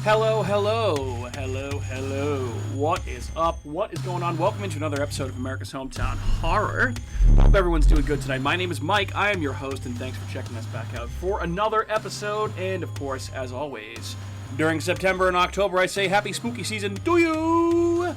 Hello. What is up? What is going on? Welcome into another episode of America's Hometown Horror. Hope everyone's doing good tonight. My name is Mike. I am your host, and thanks for checking us back out for another episode. And, of course, as always, during September and October, I say happy spooky season to you!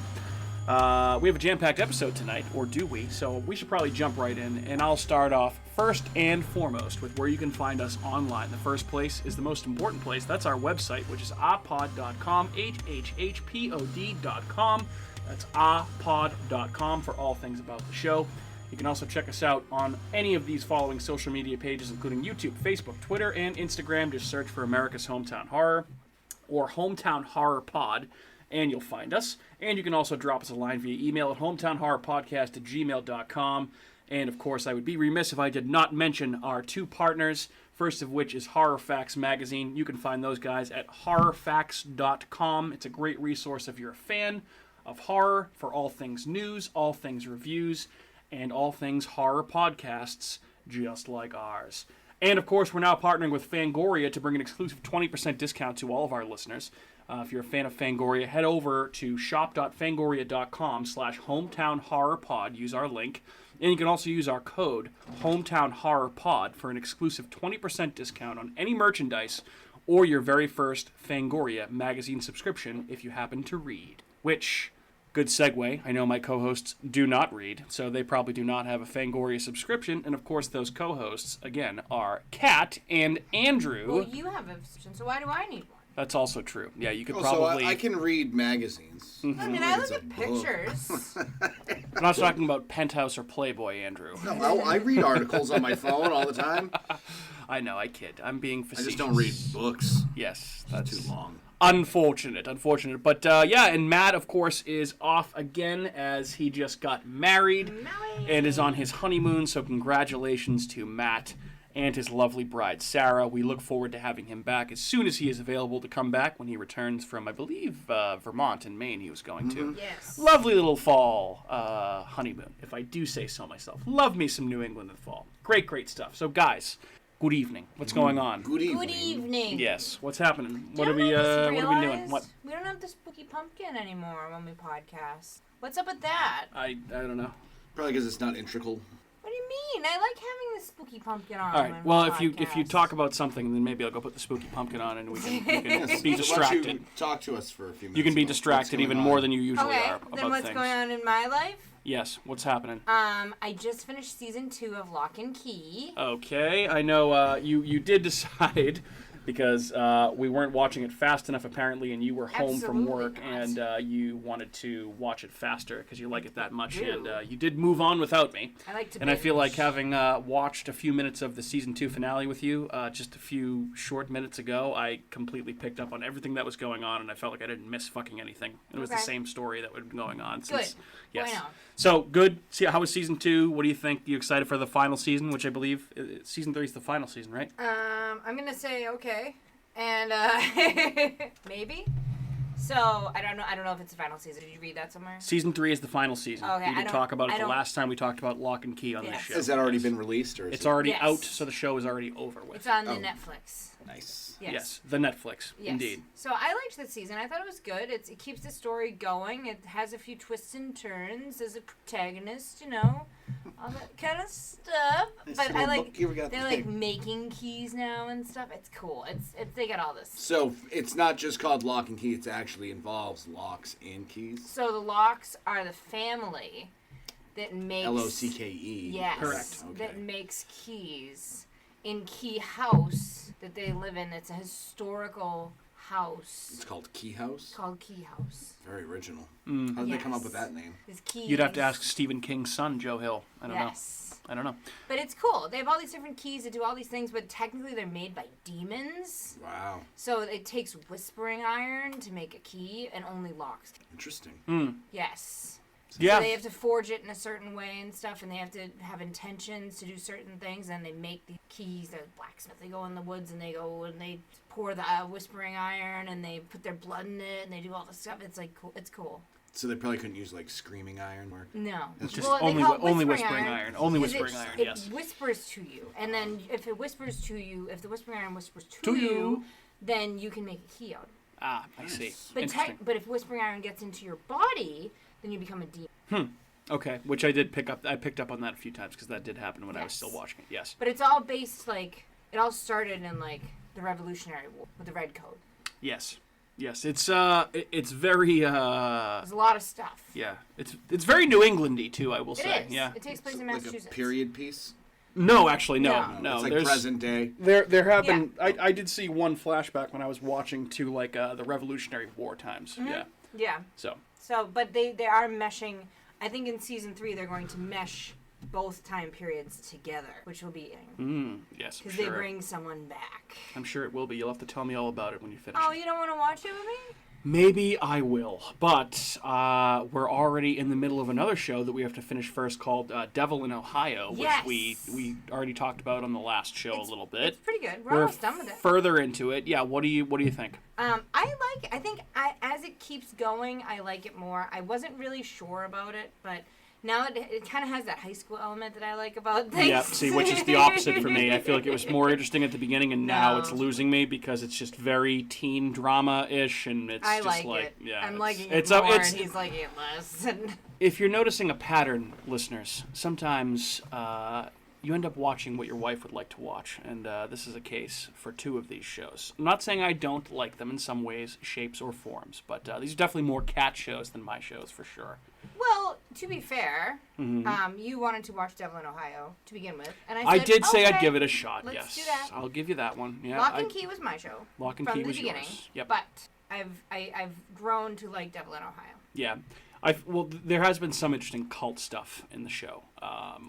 We have a jam-packed episode tonight, or do we? So we should probably jump right in, and I'll start off first and foremost with where you can find us online. The first place is the most important place. That's our website, which is ahpod.com, HHHPOD.com. That's ahpod.com for all things about the show. You can also check us out on any of these following social media pages, including YouTube, Facebook, Twitter, and Instagram. Just search for America's Hometown Horror or Hometown Horror Pod, and you'll find us. And you can also drop us a line via email at hometownhorrorpodcast@gmail.com. And, of course, I would be remiss if I did not mention our two partners, first of which is Horror Facts Magazine. You can find those guys at horrorfacts.com. It's a great resource if you're a fan of horror for all things news, all things reviews, and all things horror podcasts just like ours. And, of course, we're now partnering with Fangoria to bring an exclusive 20% discount to all of our listeners. If you're a fan of Fangoria, head over to shop.fangoria.com/hometownhorrorpod. Use our link. And you can also use our code HometownHorrorPod for an exclusive 20% discount on any merchandise or your very first Fangoria magazine subscription if you happen to read. Which, good segue, I know my co-hosts do not read, so they probably do not have a Fangoria subscription. And of course, those co-hosts, again, are Kat and Andrew. Well, you have a subscription, so why do I need one? That's also true. Yeah, you could probably... So I can read magazines. Mm-hmm. I mean, I look at pictures. I'm not talking about Penthouse or Playboy, Andrew. No, I read articles on my phone all the time. I know, I kid. I'm being facetious. I just don't read books. Yes, that's too long. Unfortunate. But, yeah, and Matt, of course, is off again as he just got married and is on his honeymoon, so congratulations to Matt and his lovely bride, Sarah. We look forward to having him back as soon as he is available to come back when he returns from, I believe, Vermont and Maine he was going to. Yes. Lovely little fall honeymoon, if I do say so myself. Love me some New England in the fall. Great stuff. So, guys, good evening. What's going on? Good evening. Good evening. Yes. What's happening? What are we doing? What? We don't have the spooky pumpkin anymore when we podcast. What's up with that? I don't know. Probably because it's not integral. What do you mean? I like having the spooky pumpkin on. All right. Well, if you talk about something, then maybe I'll go put the spooky pumpkin on, and we can be distracted. So why don't you talk to us for a few minutes. You can be distracted even more than you usually are about then what's things. going on in my life? Yes. What's happening? I just finished season 2 of Lock and Key. Okay. I know you did decide because we weren't watching it fast enough apparently, and you were home from work, and you wanted to watch it faster because you like it that much, and you did move on without me. I like to And I feel like having watched a few minutes of the season 2 finale with you just a few short minutes ago, I completely picked up on everything that was going on, and I felt like I didn't miss fucking anything. It was the same story that had been going on since. Good. Yes. Why not? So good. See, how was season 2? What do you think? You excited for the final season, which I believe season 3 is the final season, right? I'm gonna say okay, and maybe. So I don't know if it's the final season. Did you read that somewhere? Season 3 is the final season. Okay, we did talk about it the last time we talked about Lock and Key on this show. Has that already been released, or is it's already out? So the show is already over with. It's on the Netflix. Nice. Yes, the Netflix, indeed. So I liked the season. I thought it was good. It keeps the story going. It has a few twists and turns as a protagonist, all that kind of stuff. But I like they're like making keys now and stuff. It's cool. It's they got all this. So it's not just called Lock and Key. It actually involves locks and keys. So the Locks are the family that makes LOCKE. Yes, correct. Okay. That makes keys in Key House that they live in. It's a historical house. It's called Key House? Called Key House. Very original. How did they come up with that name? You'd have to ask Stephen King's son, Joe Hill. I don't know. I don't know. But it's cool. They have all these different keys that do all these things, but technically they're made by demons. Wow. So it takes whispering iron to make a key, and only locks. Interesting. Yes. Yeah. So they have to forge it in a certain way and stuff, and they have to have intentions to do certain things, and they make the keys. They're blacksmith. They go in the woods, and they go and they pour the whispering iron, and they put their blood in it, and they do all this stuff. It's like cool. It's cool. So they probably couldn't use, like, screaming iron work? No. It's just only whispering iron. Only whispering iron, yes. It whispers to you. And then if it whispers to you, if the whispering iron whispers to you, then you can make a key out. Ah, I see. But Interesting. but if Whispering Iron gets into your body, then you become a demon. Okay, which I did pick up. I picked up on that a few times because that did happen when I was still watching it. Yes. But it's all based, like, it all started in, like, the Revolutionary War with the Red Coat. Yes. Yes, it's very There's a lot of stuff. yeah, it's very New Englandy too, I will say. It is. Yeah. It takes place in Like Massachusetts. a period piece. No, actually no. It's like there's present day. there have been I did see one flashback when I was watching to like the Revolutionary War times. Mm-hmm. Yeah. Yeah. So, but they are meshing. I think in season 3 they're going to mesh both time periods together, which will be Yes, because sure. they bring someone back. I'm sure it will be. You'll have to tell me all about it when you finish. Oh, it. you don't want to watch it with me? Maybe I will, but we're already in the middle of another show that we have to finish first called Devil in Ohio, which Yes. we already talked about on the last show a little bit. It's pretty good. We're We're almost done with it. further into it. Yeah, what do you think? I like it. I think as it keeps going, I like it more. I wasn't really sure about it, but now it kind of has that high school element that I like about things. Yeah, see, which is the opposite for me. I feel like it was more interesting at the beginning, and now it's losing me because it's just very teen drama-ish, and it's I just like it. yeah, I'm liking it it's more, it's and he's liking it less. if you're noticing a pattern, listeners, sometimes you end up watching what your wife would like to watch, and this is a case for 2 of these shows. I'm not saying I don't like them in some ways, shapes, or forms, but these are definitely more cat shows than my shows, for sure. Well, to be fair, you wanted to watch Devil in Ohio to begin with, and I said, did say okay, I'd give it a shot, let's yes. do that. I'll give you that one. Yeah, Lock and Key was my show. Lock and from Key the was beginning, yours. Yep. But I've grown to like Devil in Ohio. Yeah. There has been some interesting cult stuff in the show.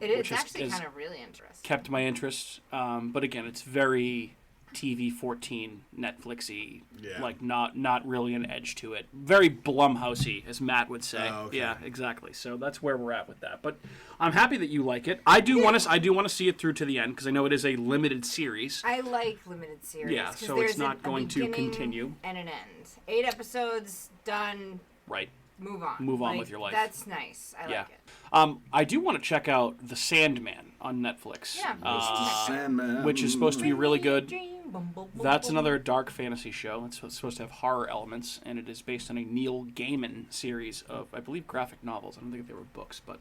It's actually kind of really interesting. Kept my interest, but again, it's very TV-14, Netflixy, like not really an edge to it. Very Blumhousey, as Matt would say. Oh, okay. Yeah, exactly. So that's where we're at with that. But I'm happy that you like it. I do want to see it through to the end because I know it is a limited series. I like limited series. Yeah, 'cause so there's it's not going to beginning continue. And an end. 8 episodes done. Right. Move on. Move on with your life. That's nice. I like it. I do want to check out The Sandman on Netflix. Yeah. Sandman. Which is supposed to be really good. Dream, boom, boom, boom, That's boom. another dark fantasy show. It's supposed to have horror elements, and it is based on a Neil Gaiman series of, I believe, graphic novels. I don't think they were books, but...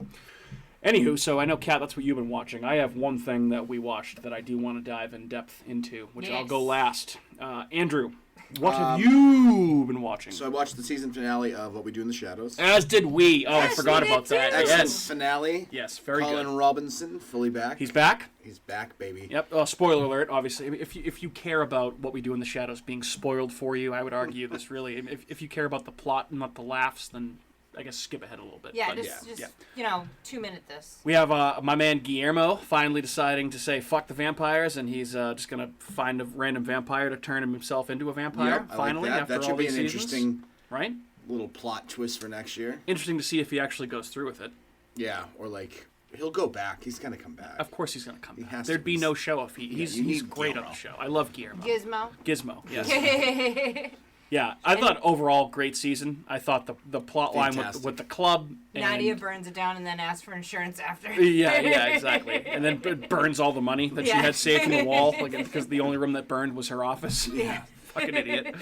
Anywho, so I know, Kat, that's what you've been watching. I have one thing that we watched that I do want to dive in depth into, which I'll go last. Andrew, what have you been watching? So I watched the season finale of What We Do in the Shadows. As did we. Oh, I Yes, forgot we did about that. too. Excellent Yes. finale. Yes, very Colin good. Robinson, fully back. He's back? He's back, baby. Yep. Spoiler alert, obviously. If you care about What We Do in the Shadows being spoiled for you, I would argue this really... If you care about the plot and not the laughs, then... I guess skip ahead a little bit. Yeah, but just 2-minute this. We have my man Guillermo finally deciding to say fuck the vampires, and he's just gonna find a random vampire to turn himself into a vampire. I Finally, like that. after That should all be these an seasons. interesting Right? little plot twist for next year. Interesting to see if he actually goes through with it. Yeah, or like he'll go back. He's gonna come back. Of course, he's gonna come He back. has There'd to. be no show if he's you need great Guillermo. on the show. I love Guillermo. Gizmo. Yes. Yeah, I thought overall great season. I thought the plot line with the club. And, Nadia burns it down and then asks for insurance after. Yeah, exactly. And then burns all the money that she had saved from the wall, because the only room that burned was her office. Yeah. Fucking idiot.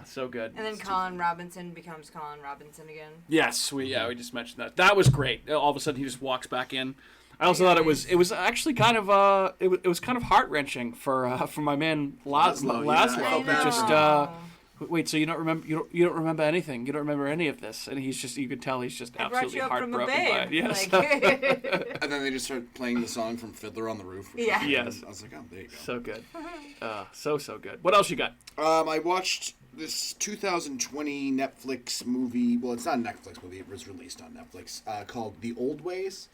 So good. And then Colin Robinson becomes Colin Robinson again. Yes, we just mentioned that. That was great. All of a sudden, he just walks back in. I also thought it was actually kind of it was kind of heart wrenching for my man Laszlo. Laszlo. Wait, so you don't remember anything? You don't remember any of this? And you could tell he's just absolutely heartbroken by it. Yes. And then they just start playing the song from Fiddler on the Roof. Yeah. Yes. I was like, oh, there you go. So good. So good. What else you got? I watched this 2020 Netflix movie. Well, it's not a Netflix movie. It was released on Netflix. Called The Old Ways.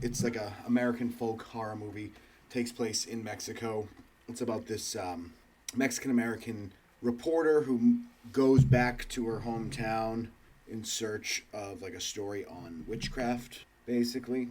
It's like a American folk horror movie. Takes place in Mexico. It's about this Mexican-American reporter who goes back to her hometown in search of like a story on witchcraft, basically.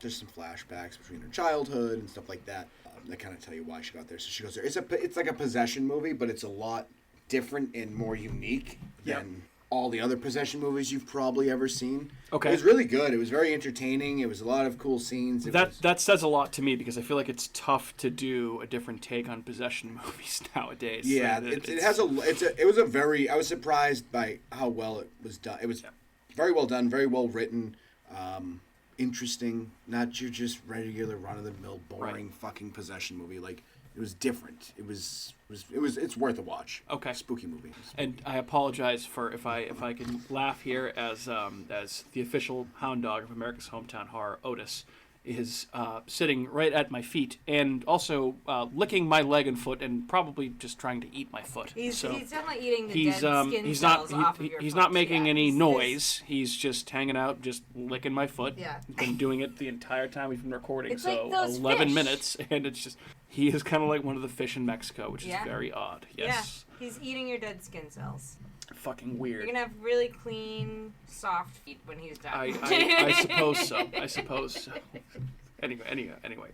There's some flashbacks between her childhood and stuff like that that kind of tell you why she got there. So she goes there. It's like a possession movie, but it's a lot different and more unique than all the other possession movies you've probably ever seen. Okay. It was really good. It was very entertaining. It was a lot of cool scenes. That says a lot to me because I feel like it's tough to do a different take on possession movies nowadays. Yeah, I was surprised by how well it was done. It was very well done, very well written, interesting, not your just regular run-of-the-mill boring fucking possession movie. Like, it was different. It's worth a watch. Okay. Spooky movie. And I apologize for if I can laugh here as the official hound dog of America's Hometown Horror, Otis, is sitting right at my feet and also licking my leg and foot and probably just trying to eat my foot. He's so definitely eating the dead skin cells off of your he's foot. not making any noise. He's just hanging out, just licking my foot. Yeah. He's been doing it the entire time we've been recording, It's so like those 11 fish. minutes, and it's just he is kind of like one of the fish in Mexico, which is very odd. Yes. Yeah, he's eating your dead skin cells. Fucking weird. You're gonna have really clean, soft feet when he's done. I suppose so. I suppose so. Anyway.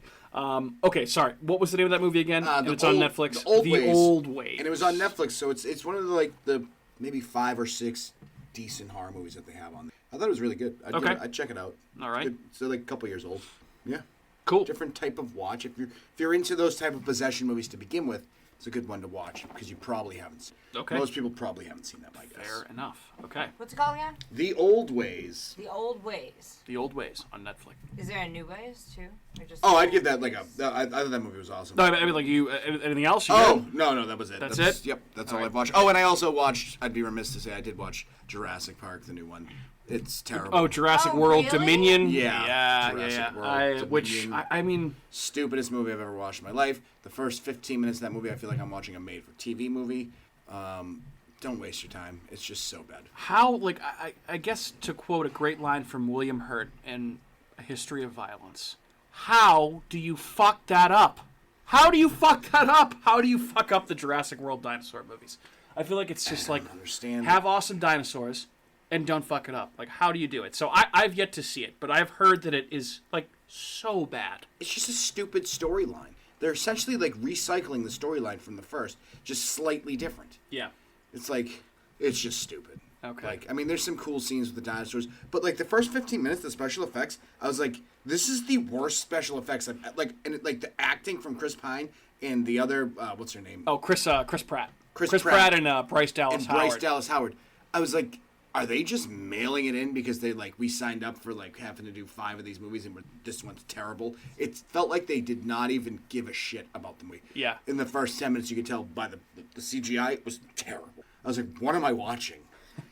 Okay, sorry. What was the name of that movie again? It's on Netflix. The Old Ways. And it was on Netflix, so it's one of the maybe 5 or 6 decent horror movies that they have on there. I thought it was really good. I'd check it out. All right. It's like a couple years old. Yeah. Cool. Different type of watch. If you're into those type of possession movies to begin with, it's a good one to watch because you probably haven't seen it. Okay. Most people probably haven't seen them, I guess. Fair enough. Okay. What's it called again? The Old Ways. The Old Ways. The Old Ways on Netflix. Is there a New Ways too? Or just I'd give that I thought that movie was awesome. No, I mean like you. Anything else? No, that was it. That's it? Yep, that's All all right. I've watched. Oh, and I also watched, I'd be remiss to say, I did watch Jurassic Park, the new one. It's terrible. Oh, Jurassic Oh, World really? Dominion. Yeah, Jurassic World Dominion. I mean, Stupidest movie I've ever watched in my life. The first 15 minutes of that movie, I feel like I'm watching a made-for-TV movie. Don't waste your time. It's just so bad. how like I guess to quote a great line from William Hurt in A History of Violence. How do you fuck that up? How do you fuck that up? How do you fuck up the Jurassic World dinosaur movies? I feel like it's just like Understand? have awesome dinosaurs and don't fuck it up. Like, how do you do it? So I've yet to see it, but I've heard that it is like so bad. It's just a stupid storyline. They're essentially like recycling the storyline from the first, just slightly different. Yeah. It's like, it's just stupid. Okay. Like, I mean, there's some cool scenes with the dinosaurs, but like the first 15 minutes, the special effects, I was like, this is the worst special effects I've like, and like the acting from Chris Pine and the other, what's her name? Oh, Chris Pratt. Chris Pratt and Bryce Dallas Howard. Bryce Dallas Howard. I was like, are they just mailing it in because we signed up for like having to do 5 of these movies and this one's terrible? It felt like they did not even give a shit about the movie. Yeah. In the first 10 minutes, you could tell by the CGI, it was terrible. I was like, what am I watching?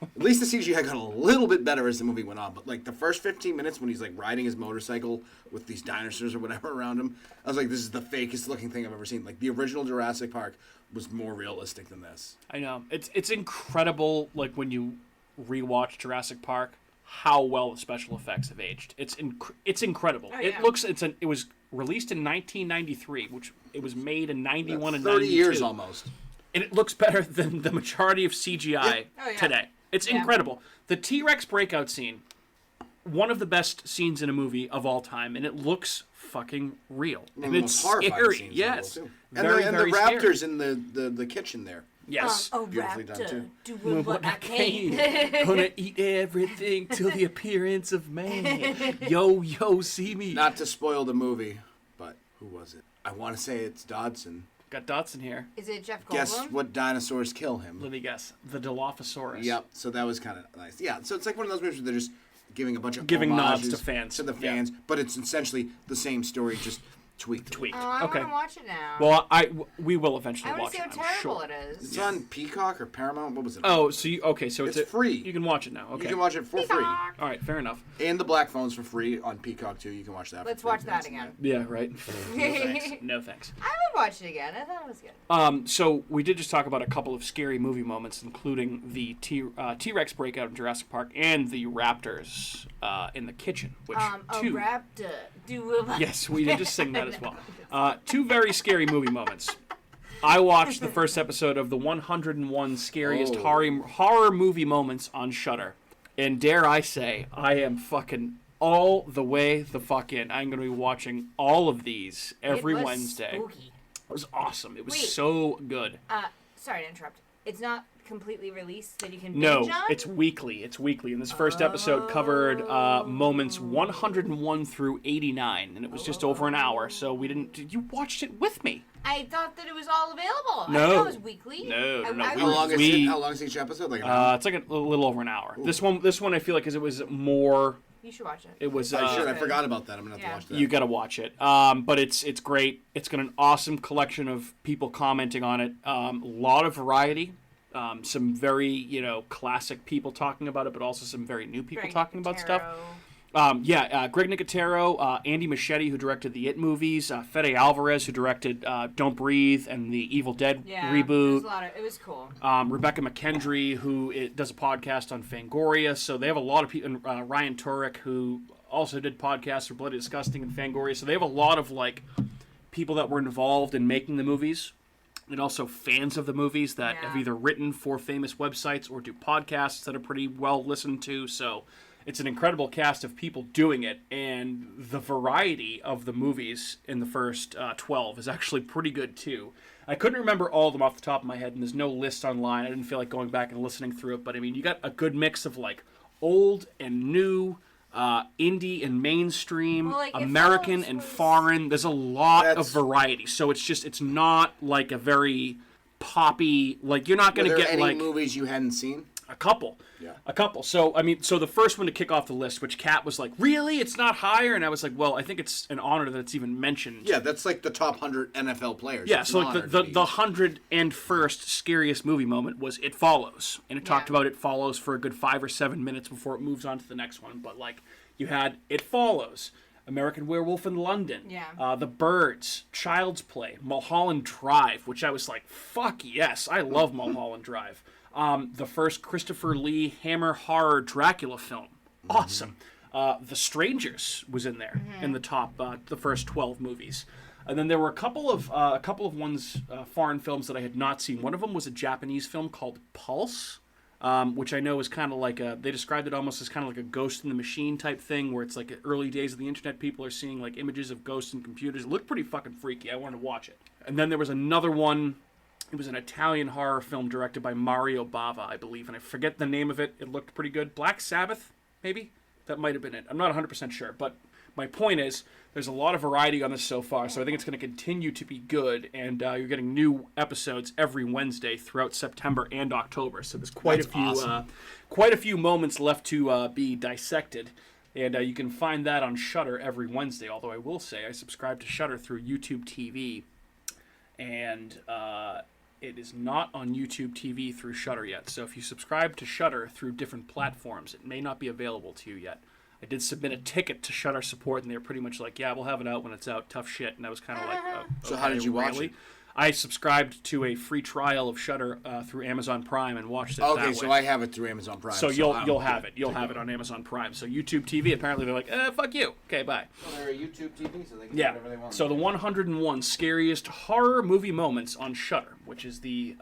At least the CGI got a little bit better as the movie went on, but like the first 15 minutes when he's like riding his motorcycle with these dinosaurs or whatever around him, I was like, this is the fakest looking thing I've ever seen. Like the original Jurassic Park was more realistic than this. I know. It's incredible, like, when you rewatch Jurassic Park, how well the special effects have aged. It's incredible. Oh, yeah. It looks, it was released in 1993, which it was made in 91 and 30 92. years almost. And it looks better than the majority of CGI today. It's incredible. The T-Rex breakout scene, one of the best scenes in a movie of all time, and it looks fucking real. And it's scary. Yes. And Very, the very raptors scary. in the kitchen there. Yes. Beautifully done, too. Do what I can. Gonna eat everything till the appearance of man. Yo, see me. Not to spoil the movie, but who was it? I want to say it's Dodson. Got Dotson here. Is it Jeff Goldblum? Guess what dinosaurs kill him? Let me guess. The Dilophosaurus. Yep. So that was kind of nice. Yeah. So it's like one of those movies where they're just giving a bunch of Giving nods homages to fans. to the fans, but it's essentially the same story, just tweaked. Oh, I Okay. want to watch it now. Well, we will eventually I want watch to see it. how I'm terrible sure. it is. It's on Peacock or Paramount. What was it? Oh, so so It's free. You can watch it now. Okay. You can watch it for free. All right, fair enough. And the Black Phone's for free on Peacock too. You can watch that. Let's for watch free. that again. Yeah, right. No thanks. No thanks. I would watch it again. I thought it was good. So we did just talk about a couple of scary movie moments, including the T-Rex breakout in Jurassic Park and the raptors in the kitchen. Which A raptor. Yes, we did just sing that as well. 2 very scary movie moments. I watched the first episode of the 101 Scariest Horror Movie Moments on Shudder. And dare I say, I am fucking all the way the fuck in. I'm going to be watching all of these every Wednesday. Spooky. It was awesome. It was so good. Sorry to interrupt. It's not completely released that you can binge on? It's weekly. And this first episode covered moments 101 through 89, and it was just over an hour, so we didn't... You watched it with me. I thought that it was all available. No. I thought it was weekly. No. How long is each episode? Like an hour? It's like a little over an hour. Ooh. This one I feel like it was more... You should watch it. It was. I forgot about that. I'm gonna have to watch that. You got to watch it. But it's great. It's got an awesome collection of people commenting on it. A lot of variety. Some very classic people talking about it, but also some very new people talking about stuff. Greg Nicotero, Andy Muschietti, who directed the It movies, Fede Alvarez, who directed Don't Breathe and the Evil Dead reboot. It was cool. Rebecca McKendry, who does a podcast on Fangoria. So they have a lot of people. And Ryan Turek, who also did podcasts for Bloody Disgusting and Fangoria. So they have a lot of people that were involved in making the movies, and also fans of the movies that have either written for famous websites or do podcasts that are pretty well listened to. So it's an incredible cast of people doing it, and the variety of the movies in the first 12 is actually pretty good, too. I couldn't remember all of them off the top of my head, and there's no list online. I didn't feel like going back and listening through it, but, I mean, you got a good mix of, old and new, indie and mainstream, American and foreign. There's a lot of variety, so it's not, a very poppy, you're not going to get, any movies you hadn't seen? A couple. Yeah. A couple. So, the first one to kick off the list, which Kat was like, really? It's not higher? And I was like, well, I think it's an honor that it's even mentioned. Yeah, that's the top 100 NFL players. Yeah, so the 101st Scariest Movie Moment was It Follows. And it talked about It Follows for a good 5 or 7 minutes before it moves on to the next one. But, you had It Follows, American Werewolf in London, The Birds, Child's Play, Mulholland Drive, which I was like, fuck yes, I love Mulholland Drive. The first Christopher Lee Hammer horror Dracula film. Awesome. The Strangers was in there in the top, the first 12 movies. And then there were a couple of ones, foreign films that I had not seen. One of them was a Japanese film called Pulse, which I know is kind of they described it almost as kind of like a Ghost in the Machine type thing, where it's early days of the internet, people are seeing images of ghosts in computers. It looked pretty fucking freaky. I wanted to watch it. And then there was another one. It was an Italian horror film directed by Mario Bava, I believe, and I forget the name of it. It looked pretty good. Black Sabbath, maybe? That might have been it. I'm not 100% sure, but my point is there's a lot of variety on this so far, so I think it's going to continue to be good, and you're getting new episodes every Wednesday throughout September and October, so there's quite a few moments left to be dissected, and you can find that on Shudder every Wednesday, although I will say I subscribe to Shudder through YouTube TV, and it is not on YouTube TV through Shudder yet. So if you subscribe to Shudder through different platforms, it may not be available to you yet. I did submit a ticket to Shudder support, and they were pretty much like, yeah, we'll have it out when it's out. Tough shit. And I was kind of like, so how did you watch it? I subscribed to a free trial of Shudder through Amazon Prime and watched it that way. Okay, so I have it through Amazon Prime. So you'll have it. You'll have it on Amazon Prime. So YouTube TV, apparently they're like, fuck you. Okay, bye. Well, they're a YouTube TV, so they can do whatever they want. So the 101 Scariest Horror Movie Moments on Shudder, which is the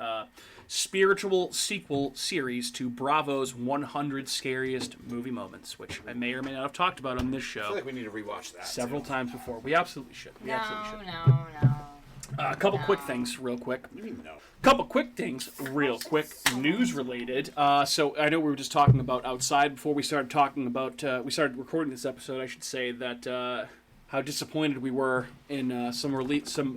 spiritual sequel series to Bravo's 100 Scariest Movie Moments, which I may or may not have talked about on this show. I feel like we need to rewatch that several times before. We absolutely should. No. A couple quick things, real quick. News related. So I know we were just talking about outside before we started talking about. We started recording this episode. I should say that how disappointed we were in some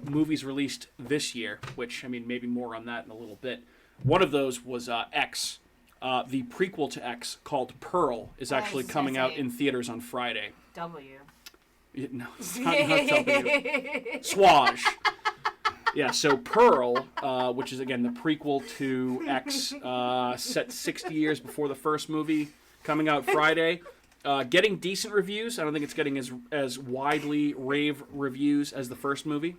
movies released this year. Which maybe more on that in a little bit. One of those was X. The prequel to X called Pearl is actually coming out in theaters on Friday. No, it's not W. Swage. Yeah, so Pearl, which is, again, the prequel to X, set 60 years before the first movie, coming out Friday. Getting decent reviews. I don't think it's getting as widely rave reviews as the first movie,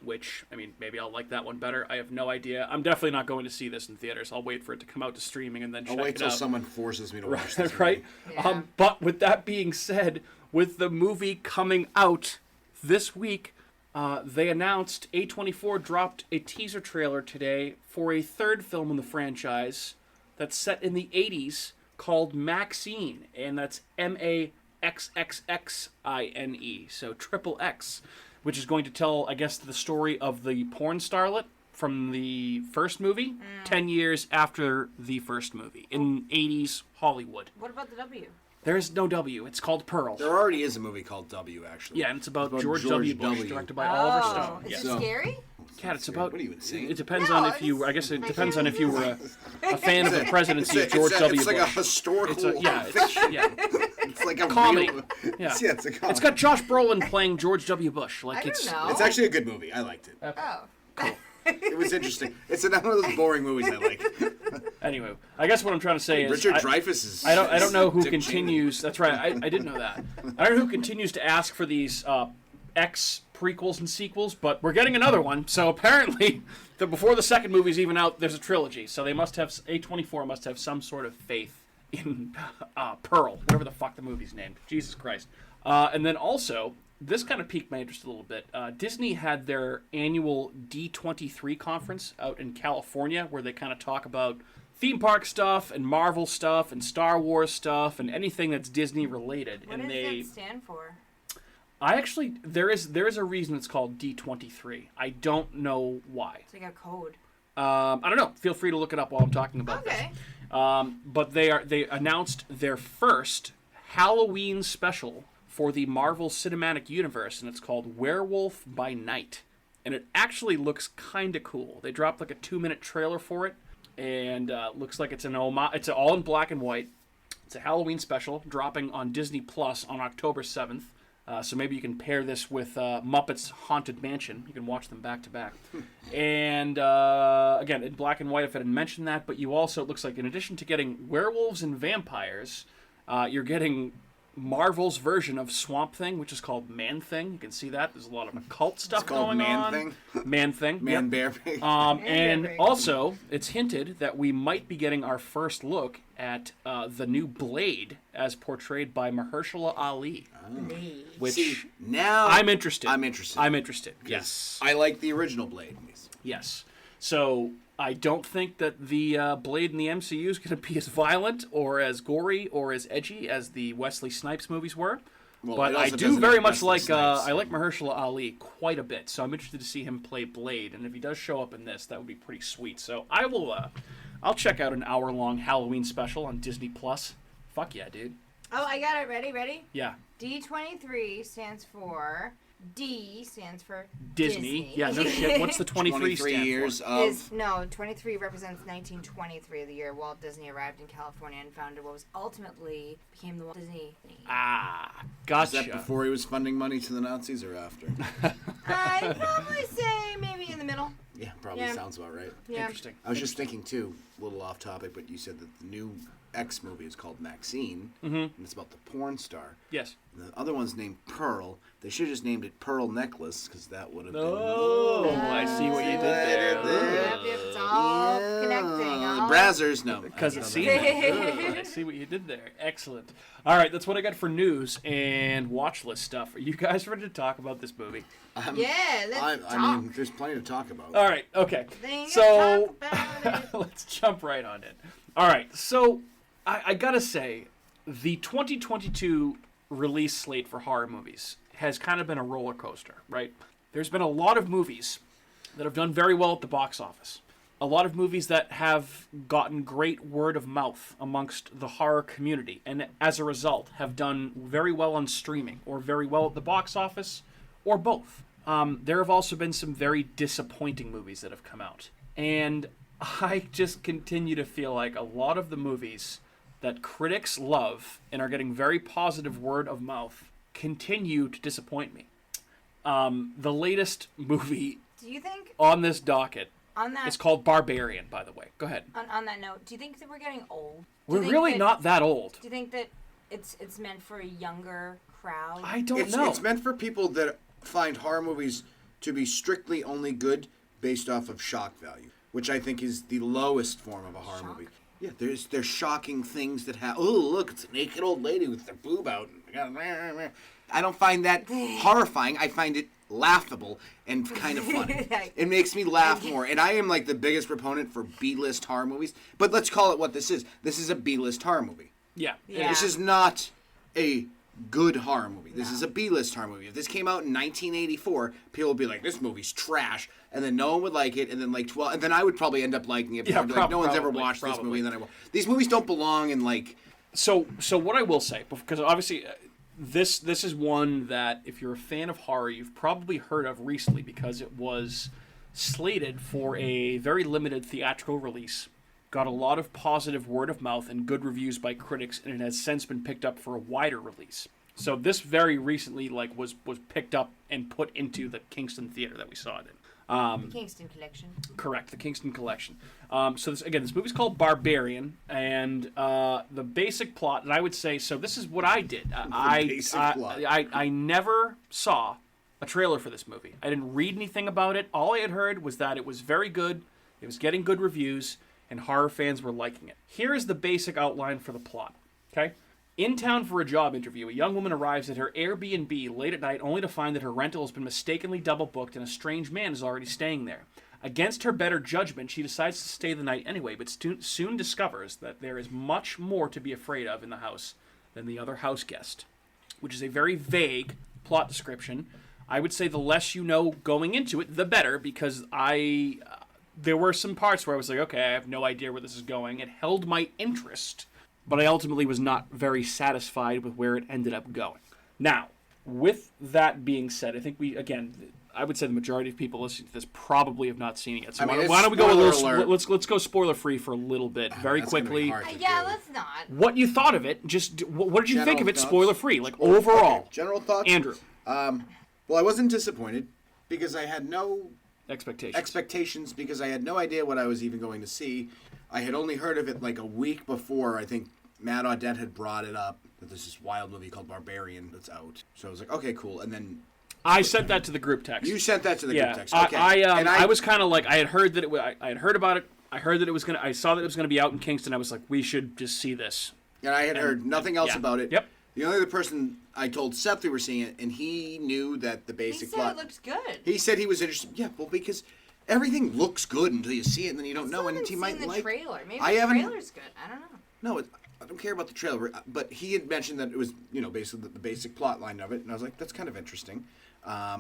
which, maybe I'll like that one better. I have no idea. I'm definitely not going to see this in theaters. I'll wait for it to come out to streaming and then check it out. I'll wait till someone forces me to watch this right? Yeah. But with that being said, with the movie coming out this week, they announced A24 dropped a teaser trailer today for a third film in the franchise that's set in the 80s called MaXXXine, and that's MaXXXine, so triple X, which is going to tell, I guess, the story of the porn starlet from the first movie, 10 years after the first movie, in 80s Hollywood. What about the W? There's no W. It's called Pearl. There already is a movie called W, actually. Yeah, and it's about George W. Bush, directed by Oliver Stone. Is it scary? Cat, it's about. What are you insane? It depends on if you. I guess it depends on if you were a fan of the presidency of George W. It's like Bush. a historical fiction. Yeah, it's like a comedy. real... Yeah. Yeah, it's a comedy. It's got Josh Brolin playing George W. Bush. Like I don't know. It's actually a good movie. I liked it. Oh. Cool. It was interesting. It's another one of those boring movies I like. Anyway, I guess what I'm trying to say is Richard Dreyfuss is. I don't know who Dick continues. Cheney. That's right. I didn't know that. I don't know who continues to ask for these X prequels and sequels, but we're getting another one. So apparently, before the second movie's even out, there's a trilogy. So they must have A24 must have some sort of faith in Pearl, whatever the fuck the movie's named. Jesus Christ. And then also, this kind of piqued my interest a little bit. Disney had their annual D23 conference out in California, where they kind of talk about theme park stuff and Marvel stuff and Star Wars stuff and anything that's Disney related. What does that stand for? I actually there is a reason it's called D23. I don't know why. It's like a code. I don't know. Feel free to look it up while I'm talking about this. But they announced their first Halloween special for the Marvel Cinematic Universe, and it's called Werewolf by Night. And it actually looks kind of cool. They dropped like a 2-minute trailer for it, and looks like it's it's all in black and white. It's a Halloween special dropping on Disney Plus on October 7th. So maybe you can pair this with Muppets Haunted Mansion. You can watch them back to back. And again, in black and white, if I didn't mention that, but you also, it looks like in addition to getting werewolves and vampires, you're getting Marvel's version of Swamp Thing, which is called Man Thing. You can see that. There's a lot of occult stuff going on. Thing? Man Thing. Man yep. Bear Pig. And also, it's hinted that we might be getting our first look at the new Blade as portrayed by Mahershala Ali. Blade. Which See, now I'm interested. I'm interested. I'm interested. Yes. I like the original Blade. Yes. So I don't think that the Blade in the MCU is going to be as violent or as gory or as edgy as the Wesley Snipes movies were. Well, but I do very much like I like Mahershala Ali quite a bit. So I'm interested to see him play Blade, and if he does show up in this, that would be pretty sweet. So I will I'll check out an hour-long Halloween special on Disney Plus. Fuck yeah, dude. Oh, I got it. Ready? Yeah. D23 stands for... D stands for Disney. Yeah, no shit. What's the 23 stand years for? No, 23 represents 1923, the year Walt Disney arrived in California and founded what was ultimately became the Walt Disney. Ah, gotcha. Is that before he was funding money to the Nazis or after? I'd probably say maybe in the middle. Yeah, probably sounds about right. Yeah. Interesting. I was just thinking, too, a little off topic, but you said that the new X movie is called MaXXXine, and it's about the porn star. Yes. And the other one's named Pearl. They should have just named it Pearl Necklace, because that would have been... Oh, I see what you did there. Yep, it's all connecting. Brazzers, no. Because it's seen it. I see what you did there. Excellent. All right, that's what I got for news and watch list stuff. Are you guys ready to talk about this movie? Yeah, let's talk. I mean, there's plenty to talk about. All right, okay. So let's jump right on it. All right, so I gotta say, the 2022 release slate for horror movies has kind of been a roller coaster, right? There's been a lot of movies that have done very well at the box office. A lot of movies that have gotten great word of mouth amongst the horror community, and as a result have done very well on streaming, or very well at the box office, or both. There have also been some very disappointing movies that have come out. And I just continue to feel like a lot of the movies that critics love and are getting very positive word of mouth continue to disappoint me. The latest movie do you think on this docket on that is called Barbarian, by the way. Go ahead. On that note, do you think that we're getting old? We're really not that old. Do you think that it's meant for a younger crowd? I don't know. It's meant for people that find horror movies to be strictly only good based off of shock value, which I think is the lowest form of a horror movie. Yeah, there's shocking things that happen. Oh, look, it's a naked old lady with their boob out. I don't find that horrifying. I find it laughable and kind of funny. It makes me laugh more. And I am like the biggest proponent for B-list horror movies. But let's call it what this is. This is a B-list horror movie. Yeah. Yeah. This is not a good horror movie. This is a B-list horror movie. If this came out in 1984, people would be like, this movie's trash, and then no one would like it, and then and then I would probably end up liking it, because I'd be like, no one's ever watched this movie, and then I will. These movies don't belong in, like... So what I will say, because obviously this is one that if you're a fan of horror, you've probably heard of recently, because it was slated for a very limited theatrical release, got a lot of positive word of mouth and good reviews by critics, and it has since been picked up for a wider release. So this very recently was picked up and put into the Kingston Theater that we saw it in. The Kingston Collection. Correct, the Kingston Collection. So this movie's called Barbarian, and the basic plot, and I would say, so this is what I did. I never saw a trailer for this movie. I didn't read anything about it. All I had heard was that it was very good, it was getting good reviews, and horror fans were liking it. Here is the basic outline for the plot, okay? In town for a job interview, a young woman arrives at her Airbnb late at night only to find that her rental has been mistakenly double-booked and a strange man is already staying there. Against her better judgment, she decides to stay the night anyway, but soon discovers that there is much more to be afraid of in the house than the other house guest, which is a very vague plot description. I would say the less you know going into it, the better, because there were some parts where I was like, okay, I have no idea where this is going. It held my interest, but I ultimately was not very satisfied with where it ended up going. Now, with that being said, I think I would say the majority of people listening to this probably have not seen it yet. So why don't we go a little? Let's go spoiler free for a little bit, very quickly. Let's not. What you thought of it? Just what did you think of it? Spoiler free, like overall. Okay. General thoughts, Andrew. Well, I wasn't disappointed because I had no expectations because I had no idea what I was even going to see. I had only heard of it like a week before. I think Matt Audette had brought it up that there's this wild movie called Barbarian that's out. So I was like, okay, cool. And then I sent that to the group text. You sent that to the group text. Okay. I was kind of like, I had heard that I had heard about it. I heard that I saw that it was gonna be out in Kingston. I was like, we should just see this. And I had heard nothing else about it. Yep. The only other person I told Seth we were seeing it, and he knew that the basic plot. He said it looked good. He said he was interested. Yeah, well, because everything looks good until you see it, and then you don't know. And he might like the trailer. Maybe the trailer's good. I don't know. No, I don't care about the trailer, but he had mentioned that it was, basically the basic plot line of it, and I was like, that's kind of interesting. I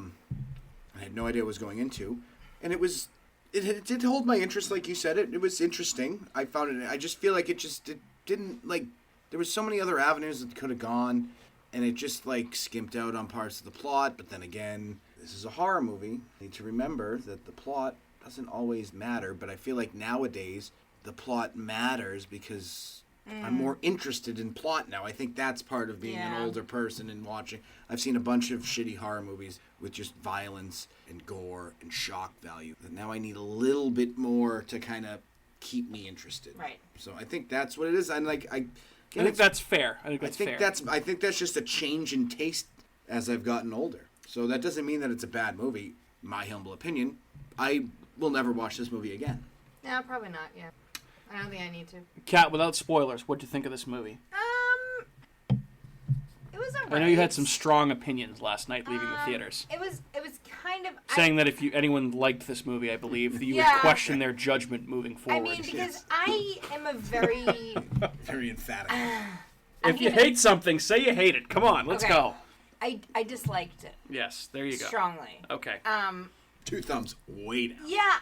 had no idea what I was going into, and it did hold my interest, like you said. It was interesting. I found it. I just feel like it didn't like. There was so many other avenues that could have gone, and it just like skimped out on parts of the plot. But then again, this is a horror movie. You need to remember that the plot doesn't always matter. But I feel like nowadays the plot matters because I'm more interested in plot now. I think that's part of being an older person and watching. I've seen a bunch of shitty horror movies with just violence and gore and shock value. But now I need a little bit more to kind of keep me interested. Right. So I think that's what it is. I think that's fair. I think that's just a change in taste as I've gotten older. So that doesn't mean that it's a bad movie. My humble opinion. I will never watch this movie again. No, probably not. Yeah, I don't think I need to. Kat, without spoilers, what'd you think of this movie? It was alright. I know you had some strong opinions last night leaving the theaters. It was kind of saying that if anyone liked this movie, I believe that you would question their judgment moving forward. I mean, because I am a very very emphatic. If you hate something, say you hate it. Come on, let's go. I disliked it. Yes, there you go. Strongly. Okay. 2 thumbs way down. Yeah,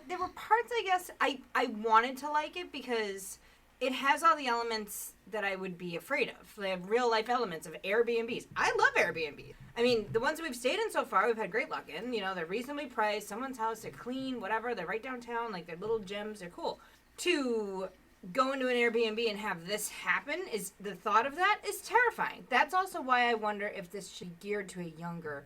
there were parts, I guess, I wanted to like it because it has all the elements that I would be afraid of. They have real life elements of Airbnbs. I love Airbnbs. I mean, the ones that we've stayed in so far, we've had great luck in. They're reasonably priced. Someone's house, they're clean, whatever. They're right downtown. Like, they're little gyms. They're cool. To go into an Airbnb and have this happen, the thought of that is terrifying. That's also why I wonder if this should be geared to a younger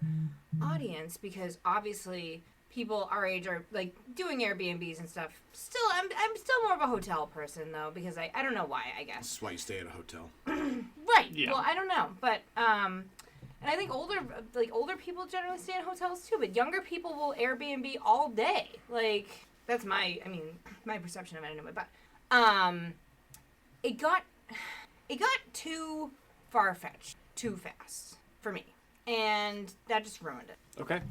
audience, because obviously people our age are like doing Airbnbs and stuff. Still, I'm still more of a hotel person though, because I don't know why, I guess. That's why you stay at a hotel. Right. Yeah. Well, I don't know, but and I think older people generally stay in hotels too, but younger people will Airbnb all day. Like, that's my perception of it anyway, but it got too far-fetched too fast for me, and that just ruined it. Okay.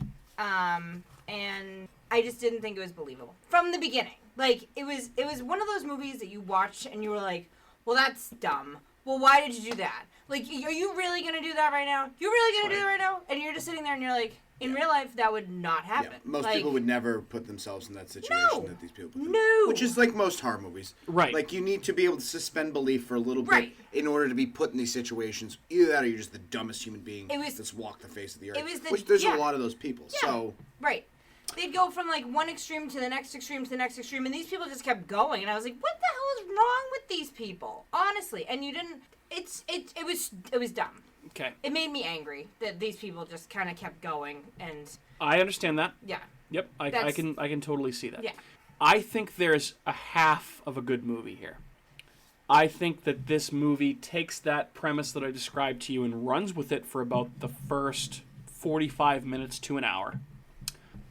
And I just didn't think it was believable from the beginning. Like, it was one of those movies that you watch and you were like, well, that's dumb. well, why did you do that? Like, are you really going to do that right now? You're really going to do that right now? And you're just sitting there and you're like, in real life, that would not happen. Yeah. Most people would never put themselves in that situation that these people put them. No. Which is like most horror movies. Right. Like, you need to be able to suspend belief for a little bit in order to be put in these situations. Either that or you're just the dumbest human being that's walked the face of the earth. Which there's a lot of those people. Yeah. So. Right. They'd go from, like, one extreme to the next extreme to the next extreme, and these people just kept going. And I was like, what the hell is wrong with these people? Honestly. And you didn't... It was dumb. Okay. It made me angry that these people just kind of kept going, and... I understand that. Yeah. Yep, I can totally see that. Yeah. I think there's a half of a good movie here. I think that this movie takes that premise that I described to you and runs with it for about the first 45 minutes to an hour.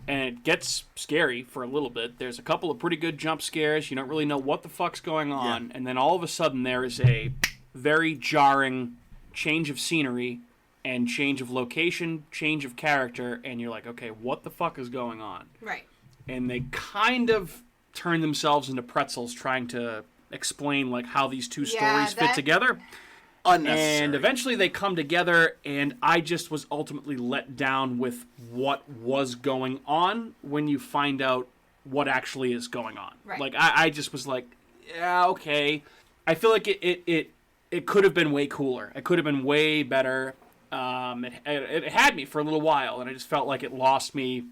And it gets scary for a little bit. There's a couple of pretty good jump scares. You don't really know what the fuck's going on. Yeah. And then all of a sudden there is a very jarring change of scenery and change of location, change of character, and you're like, okay, what the fuck is going on? Right. And they kind of turn themselves into pretzels trying to explain like how these two stories fit together. Unnecessary. And eventually they come together, and I just was ultimately let down with what was going on when you find out what actually is going on. Right. Like, I just was like, yeah, okay. I feel like it could have been way cooler. It could have been way better. It had me for a little while, and I just felt like it lost me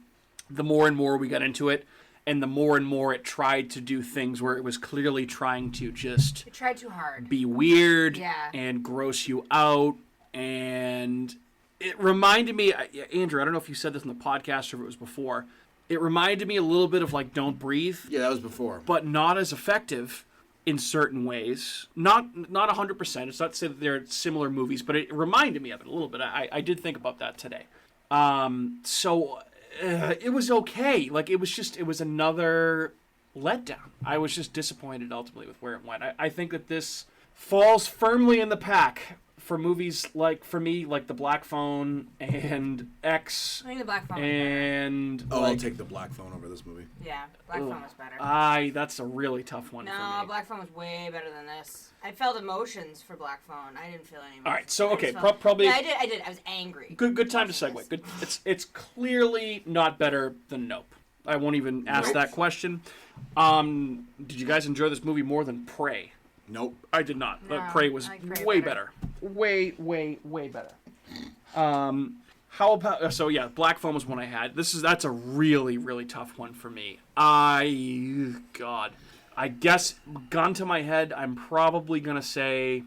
the more and more we got into it, and the more and more it tried to do things where it was clearly trying to just... It tried too hard. Be weird and gross you out, and it reminded me... Andrew, I don't know if you said this in the podcast or if it was before. It reminded me a little bit of, like, Don't Breathe. Yeah, that was before. But not as effective in certain ways. Not 100%. It's not to say that they're similar movies, but it reminded me of it a little bit. I did think about that today. It was okay. Like, it was another letdown. I was just disappointed ultimately with where it went. I think that this falls firmly in the pack for movies like, for me, like The Black Phone and X. I think The Black Phone and was better. I'll take The Black Phone over this movie. Yeah, Black Phone was better. That's a really tough one for me. No, Black Phone was way better than this. I felt emotions for Black Phone. I didn't feel any emotions. All right, so okay, probably. Yeah, I did. I was angry. Good time to segue. Good. It's clearly not better than Nope. I won't even ask that question. Did you guys enjoy this movie more than Prey? Nope. I did not. No, Prey was way better. Way better. How about... So, yeah, Black Phone was one I had. That's a really, really tough one for me. God. I guess, gun to my head, I'm probably going to say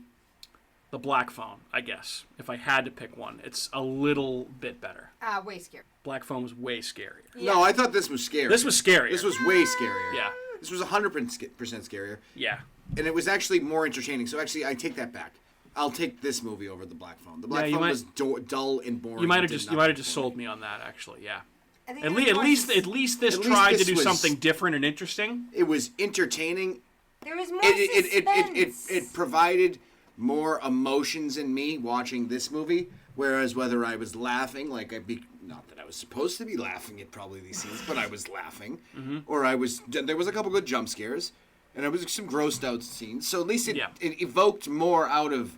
The Black Phone, I guess. If I had to pick one. It's a little bit better. Way scary. Black Phone was way scarier. Yeah. No, I thought this was scary. This was scarier. This was way scarier. Yeah. This was 100% scarier. Yeah. And it was actually more entertaining. So actually, I take that back. I'll take this movie over The Black Phone. The Black Phone was dull and boring. You might have just sold me on that, actually. Yeah. At least this tried to do something different and interesting. It was entertaining. There was more suspense. It provided more emotions in me watching this movie. Whereas whether I was laughing, not that I was supposed to be laughing at probably these scenes, but I was laughing, or there was a couple good jump scares, and there was some grossed out scenes. So at least it evoked more out of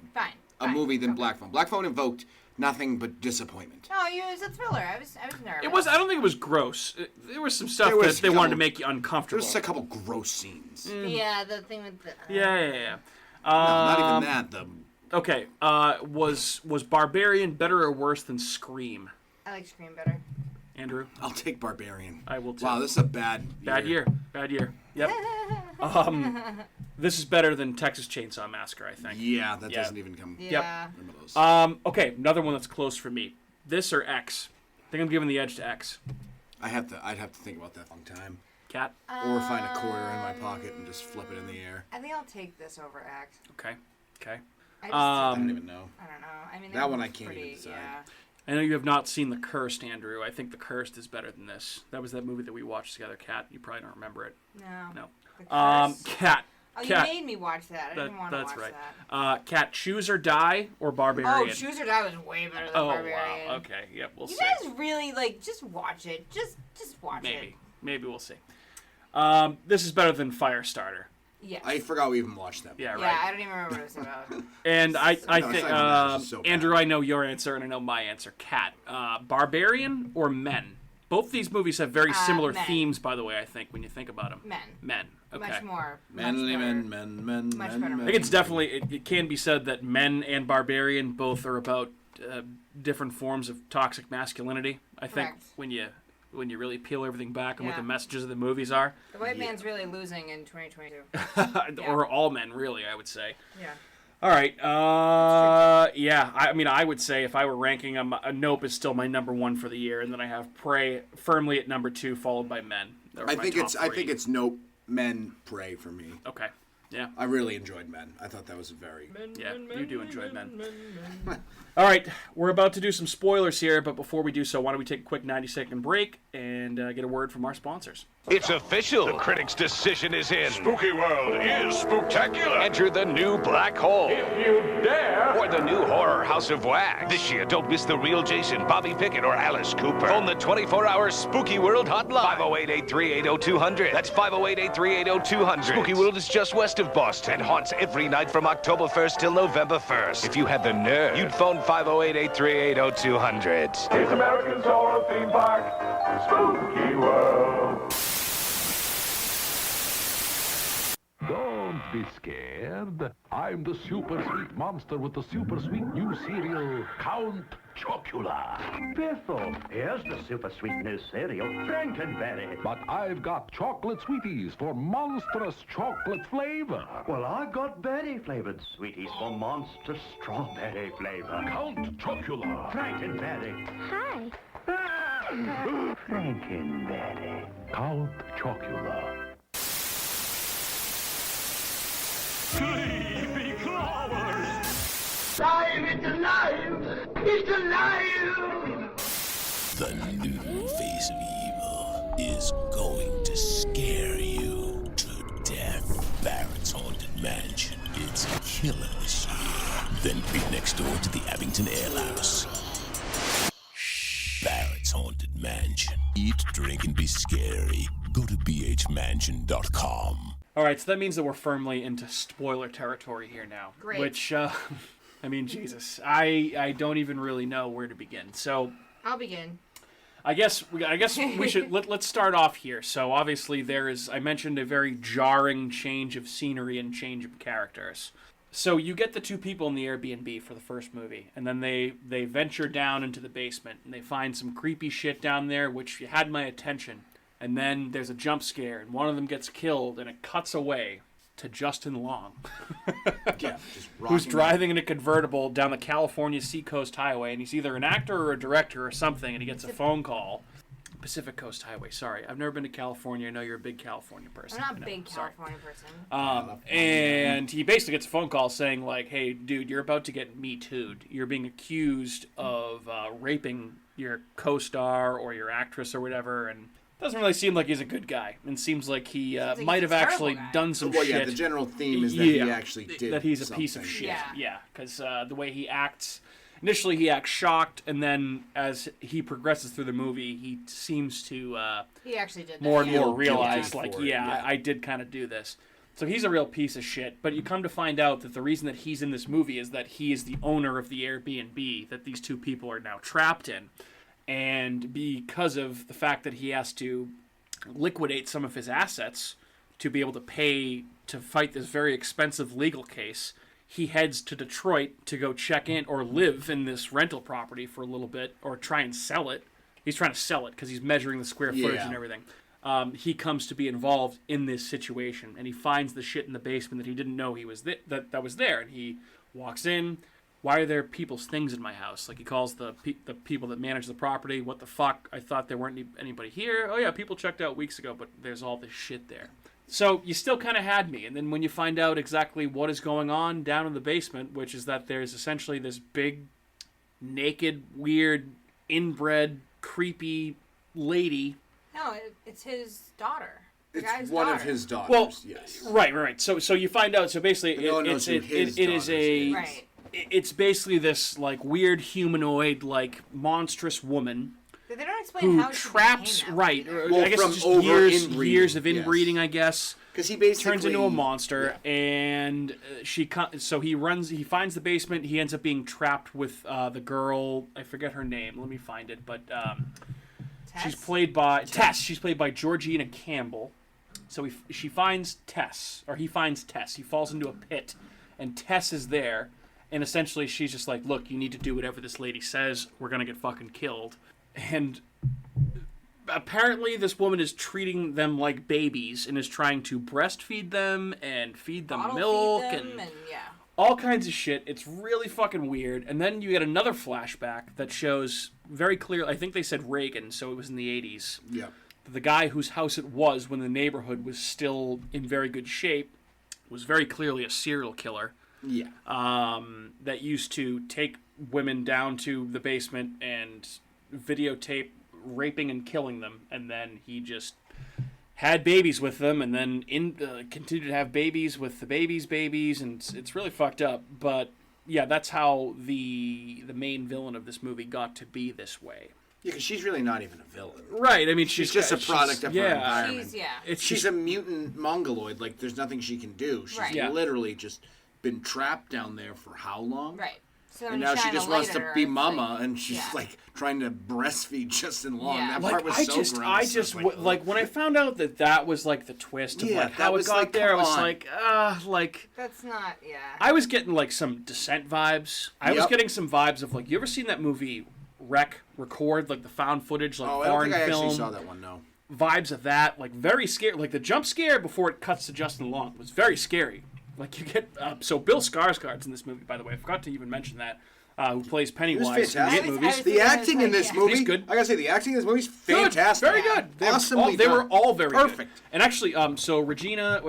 a movie than Black Phone. Black Phone evoked nothing but disappointment. No, it was a thriller. I was nervous. I don't think it was gross. There was some stuff that they wanted to make you uncomfortable. There was a couple gross scenes. Yeah, the thing with the... Yeah. No, not even that. Okay, was Barbarian better or worse than Scream? I like Scream better. Andrew? I'll take Barbarian. I will too. Wow, this is a bad year. Bad year. Yep. This is better than Texas Chainsaw Massacre, I think. Yeah, that doesn't even come. Yeah. Yep. Okay, another one that's close for me. This or X? I think I'm giving the edge to X. I'd have to think about that a long time. Cat? Or find a quarter in my pocket and just flip it in the air. I think I'll take this over X. Okay. I don't even know. I don't know. I mean, that one I can't even decide. Yeah. I know you have not seen The Cursed, Andrew. I think The Cursed is better than this. That was that movie that we watched together, Kat. You probably don't remember it. No. Kat. Oh, you made me watch that. I didn't want to watch that. That's right. Kat, Choose or Die or Barbarian? Oh, Choose or Die was way better than Barbarian. Oh, wow. Okay. Yep, we'll see. You guys really, just watch it. Just watch it. Maybe we'll see. This is better than Firestarter. Yes. I forgot we even watched that. Yeah, right. Yeah, I don't even remember what it was about. And I think, so Andrew, I know your answer, and I know my answer. Kat, Barbarian or Men? Both these movies have very similar Men. themes, by the way, I think, when you think about them. Men. Okay. Much more. Manly men. Much better. I think it's definitely, it can be said that Men and Barbarian both are about different forms of toxic masculinity. I think Correct. when you really peel everything back and what Yeah. the messages of the movies are. The white man's really losing in 2022. Or all men, really, I would say. Yeah. All right. Yeah. I mean, I would say if I were ranking them, Nope is still my number one for the year, and then I have Prey firmly at number 2, followed by Men. I think it's Nope, Men, Prey for me. Okay. Yeah. I really enjoyed Men. I thought that was a very... Yeah, you do enjoy Men. All right, we're about to do some spoilers here, but before we do so, why don't we take a quick 90-second break and get a word from our sponsors. It's official. The critics' decision is in. Spooky World is spooktacular. Enter the new Black Hole. If you dare. Or the new horror House of Wax. This year, don't miss the real Jason, Bobby Pickett, or Alice Cooper. Phone the 24-hour Spooky World hotline. 508-838-0200. That's 508-838-0200. Spooky World is just west of Boston and haunts every night from October 1st till November 1st. If you had the nerve, you'd phone 508-838-0200. It's America's horror theme park. Spooky World. Don't be scared. I'm the super sweet monster with the super sweet new cereal, Count Chocula. Biffle, here's the super sweet new cereal, Frankenberry. But I've got chocolate sweeties for monstrous chocolate flavor. Well, I got berry-flavored sweeties for monster strawberry flavor. Count Chocula. Frankenberry. Hi. Frankenberry. Count Chocula. Sleepy Clovers. The new face of evil is going to scare you to death. Barrett's Haunted Mansion. It's killer this year. Then be next door to the Abington Ale House. Barrett's Haunted Mansion. Eat, drink, and be scary. Go to bhmansion.com. All right, so that means that we're firmly into spoiler territory here now. Great. Which, I mean, Jesus, I don't even really know where to begin. So I'll begin. I guess we should let's start off here. So obviously there is, I mentioned, a very jarring change of scenery and change of characters. So you get the two people in the Airbnb for the first movie, and then they venture down into the basement and they find some creepy shit down there, which had my attention. And then there's a jump scare, and one of them gets killed, and it cuts away to Justin Long, Yeah, just who's rocking driving in a convertible down the California Seacoast Highway, and he's either an actor or a director or something, and he gets a phone call. Pacific Coast Highway, sorry. I've never been to California. I know you're a big California person. I'm not a big Sorry. California person. And he basically gets a phone call saying, like, hey, dude, you're about to get Me Too'd. You're being accused of raping your co-star or your actress or whatever, and doesn't really seem like he's a good guy, and seems like he like might he's have a terrible actually guy. done some Well, shit. yeah, the general theme is that he actually did that he's a piece of something. shit. Yeah. Because the way he acts, initially he acts shocked, and then as he progresses through the movie, he seems to He actually did that. more and Feel more realize, guilty like, for it, yeah, yeah. I did kind of do this. So he's a real piece of shit. But you come to find out that the reason that he's in this movie is that he is the owner of the Airbnb that these two people are now trapped in. And because of the fact that he has to liquidate some of his assets to be able to pay to fight this very expensive legal case, he heads to Detroit to go check in or live in this rental property for a little bit, or try and sell it. He's trying to sell it because he's measuring the square footage Yeah. and everything. He comes to be involved in this situation, and he finds the shit in the basement that he didn't know he was that was there, and he walks in. Why are there people's things in my house? Like, he calls the people that manage the property. What the fuck? I thought there weren't anybody here. Oh yeah, people checked out weeks ago, but there's all this shit there. So you still kind of had me. And then when you find out exactly what is going on down in the basement, which is that there's essentially this big, naked, weird, inbred, creepy lady. No, it's his daughter. The It's guy's one daughter. of his daughters, Well, yes. right. So you find out. So basically, But no one knows who his it is daughters a. is. Right. It's basically this, like, weird humanoid, like, monstrous woman They don't explain who how she traps became that right. way either. Well, I guess from it's just over-inbreeding, years of yes. inbreeding, I guess. Because he basically turns into a monster, and he finds the basement. He ends up being trapped with the girl. I forget her name. Let me find it. But she's played by Tess. She's played by Georgina Campbell. So he finds Tess. He falls into a pit, and Tess is there. And essentially, she's just like, "Look, you need to do whatever this lady says. We're gonna get fucking killed." And apparently this woman is treating them like babies and is trying to breastfeed them and feed them milk and all kinds of shit. It's really fucking weird. And then you get another flashback that shows very clearly, I think they said Reagan, so it was in the 80s. Yeah. The guy whose house it was when the neighborhood was still in very good shape was very clearly a serial killer. Yeah. That used to take women down to the basement and videotape raping and killing them, and then he just had babies with them, and then continued to have babies with the babies, and it's really fucked up. But yeah, that's how the main villain of this movie got to be this way. Yeah, because she's really not even a villain. Right. I mean, she's just a product of her environment. She's a mutant mongoloid. Like, there's nothing she can do. She's literally just been trapped down there for how long? Right. So and now she just wants to be mama, and she's like trying to breastfeed Justin Long. That part was so gross. I just like when I found out that was like the twist of like how it got there. I was like that's not I was getting like some Descent vibes. I was getting some vibes of like, you ever seen that movie Record, like the found footage, like foreign film? I actually saw that one. No vibes of that, like very scary. Like the jump scare before it cuts to Justin Long was very scary. Like you get so Bill Skarsgård's in this movie, by the way. I forgot to even mention that. Who plays Pennywise in the movies? The acting in this movie, good. I gotta say, the acting in this movie is fantastic. Very good. They were all very perfect. Good. And actually, so Regina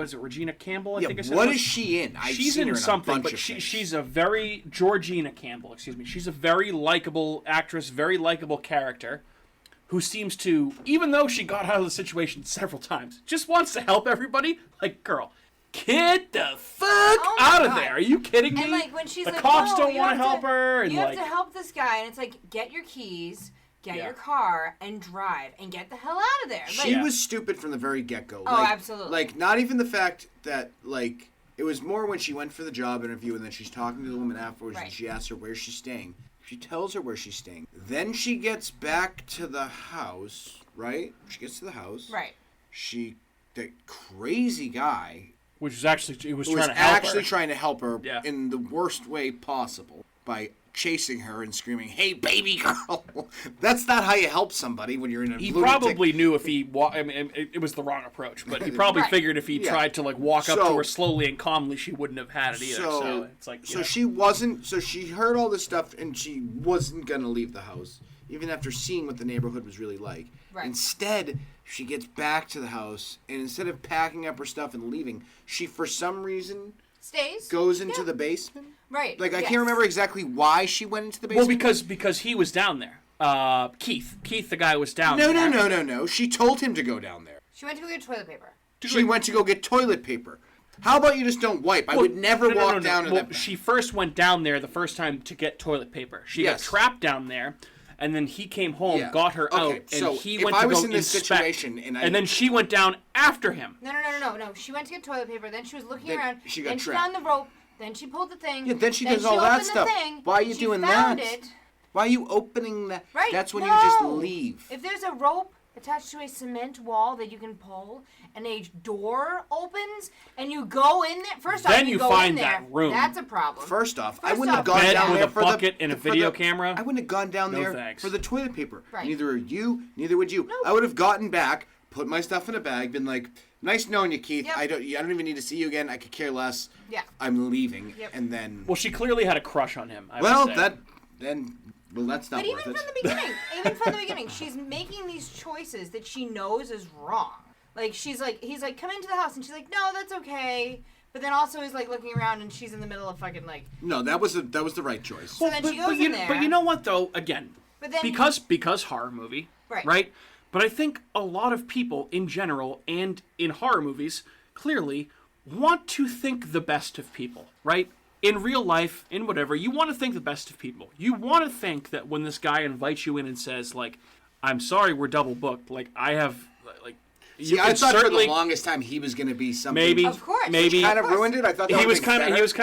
Campbell? I think I said. What is she in? She's in something, but she's a very Georgina Campbell. Excuse me. She's a very likable actress, very likable character, who seems to, even though she got out of the situation several times, just wants to help everybody. Like, girl, get the fuck out of there. Are you kidding me? And like when she's the like, cops no, don't want to help her. And you have to help this guy, and it's like, get your keys, get your car, and drive, and get the hell out of there. She was stupid from the very get-go. Oh, absolutely. Like, not even the fact that, like, it was more when she went for the job interview, and then she's talking to the woman afterwards, and she asks her where she's staying. She tells her where she's staying. Then she gets back to the house, right? She gets to the house. Right. That crazy guy... Which was actually, trying to help her in the worst way possible by chasing her and screaming, "Hey, baby girl!" That's not how you help somebody when you're in a. He probably knew if he. I mean, it was the wrong approach, but he probably figured if he tried to like walk up to her slowly and calmly, she wouldn't have had it either. So it's like. So she wasn't. So she heard all this stuff, and she wasn't gonna leave the house, even after seeing what the neighborhood was really like. Right. Instead, she gets back to the house, and instead of packing up her stuff and leaving, she, for some reason, goes into the basement. Right. Like, I can't remember exactly why she went into the basement. Well, because he was down there. Keith, the guy was down there. No. She told him to go down there. She went to go get toilet paper. She went to go get toilet paper. How about you just don't wipe? I would never walk down to that. She first went down there the first time to get toilet paper. She got trapped down there. And then he came home, got her out, and he went to go inspect. And then she went down after him. No. She went to get toilet paper. Then she was looking around. She got then trapped. She found the rope. Then she pulled the thing. Yeah, then she does all that stuff. Why are you doing that? Why are you opening that? Right. That's when you just leave. If there's a rope attached to a cement wall that you can pull, and a door opens, and you go in there. First off, you go in there. That room. That's a problem. First off, I wouldn't have gone down there for a bucket and a video camera. I wouldn't have gone down there for the toilet paper. Right. Neither would you. Nope. I would have gotten back, put my stuff in a bag, been like, "Nice knowing you, Keith. Yep. I don't even need to see you again. I could care less. Yeah. I'm leaving." Yep. And then. Well, she clearly had a crush on him. That's not worth it. Even from the beginning, she's making these choices that she knows is wrong. Like, he's like, "Come into the house," and she's like, "No, that's okay." But then also is like looking around, and she's in the middle of fucking like. No, that was the right choice. So then she goes in there. But you know what though? Again, because horror movie, right? But I think a lot of people in general and in horror movies clearly want to think the best of people, right? In real life, in whatever, you want to think the best of people. You want to think that when this guy invites you in and says, like, I'm sorry, we're double booked. Like, I have, like, See, I thought for the longest time he was going to be something. Maybe, of course, maybe kind of ruined it. I thought he was kind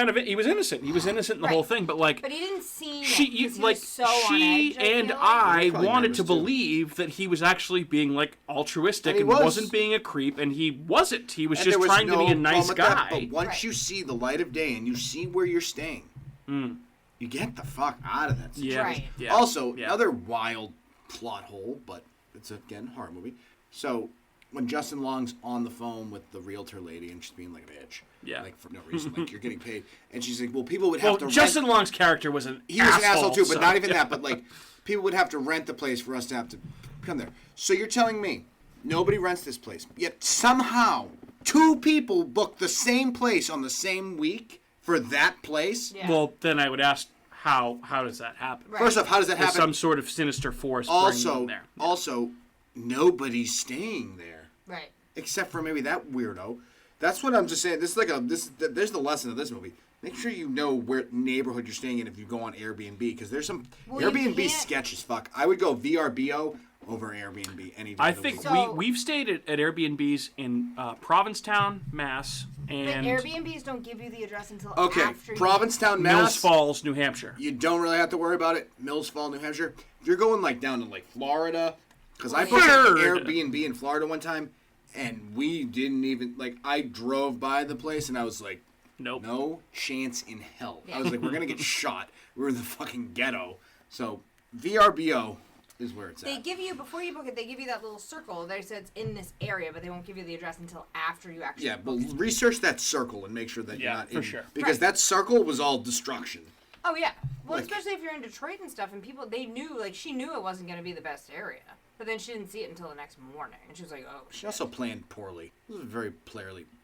of he was innocent. He was innocent in the whole thing, but like, but he didn't seem she like so on edge, and I wanted to believe that he was actually being like altruistic and wasn't being a creep, and he wasn't. He was just trying to be a nice guy. But once you see the light of day and you see where you're staying, you get the fuck out of that situation. Right. Yeah. Also, another wild plot hole, but it's again a horror movie. So when Justin Long's on the phone with the realtor lady and she's being like a bitch, like for no reason, like you're getting paid, and she's like, well, people would have to. Justin Long's character was an asshole too, but not even that. But like, people would have to rent the place for us to have to come there. So you're telling me nobody rents this place, yet somehow 2 people book the same place on the same week for that place? Yeah. Well, then I would ask, how does that happen? Right. First off, how does that happen? Some sort of sinister force bringing them there. Also, nobody's staying there. Right. Except for maybe that weirdo. That's what I'm just saying. This is there's the lesson of this movie. Make sure you know where neighborhood you're staying in if you go on Airbnb, because there's some Airbnb sketch as fuck. I would go VRBO over Airbnb any day. I think we've stayed at Airbnbs in Provincetown, Mass, and but Airbnbs don't give you the address until after Provincetown, Mass, Mills Falls, New Hampshire. You don't really have to worry about it. Mills Falls, New Hampshire. If you're going like down to like Florida, because I booked an Airbnb in Florida one time, and we didn't even I drove by the place and I was like, nope, no chance in hell. I was like, we're gonna get shot. We're in the fucking ghetto. So VRBO is where it's at. They give you, before you book it, they give you that little circle that says it's in this area, but they won't give you the address until after you actually book it. Research that circle and make sure that you're not for sure. Because that circle was all destruction. Oh, yeah. Well, especially if you're in Detroit and stuff, and people, they knew, she knew it wasn't going to be the best area. But then she didn't see it until the next morning, and she was like, oh, shit. She also planned poorly. It was a very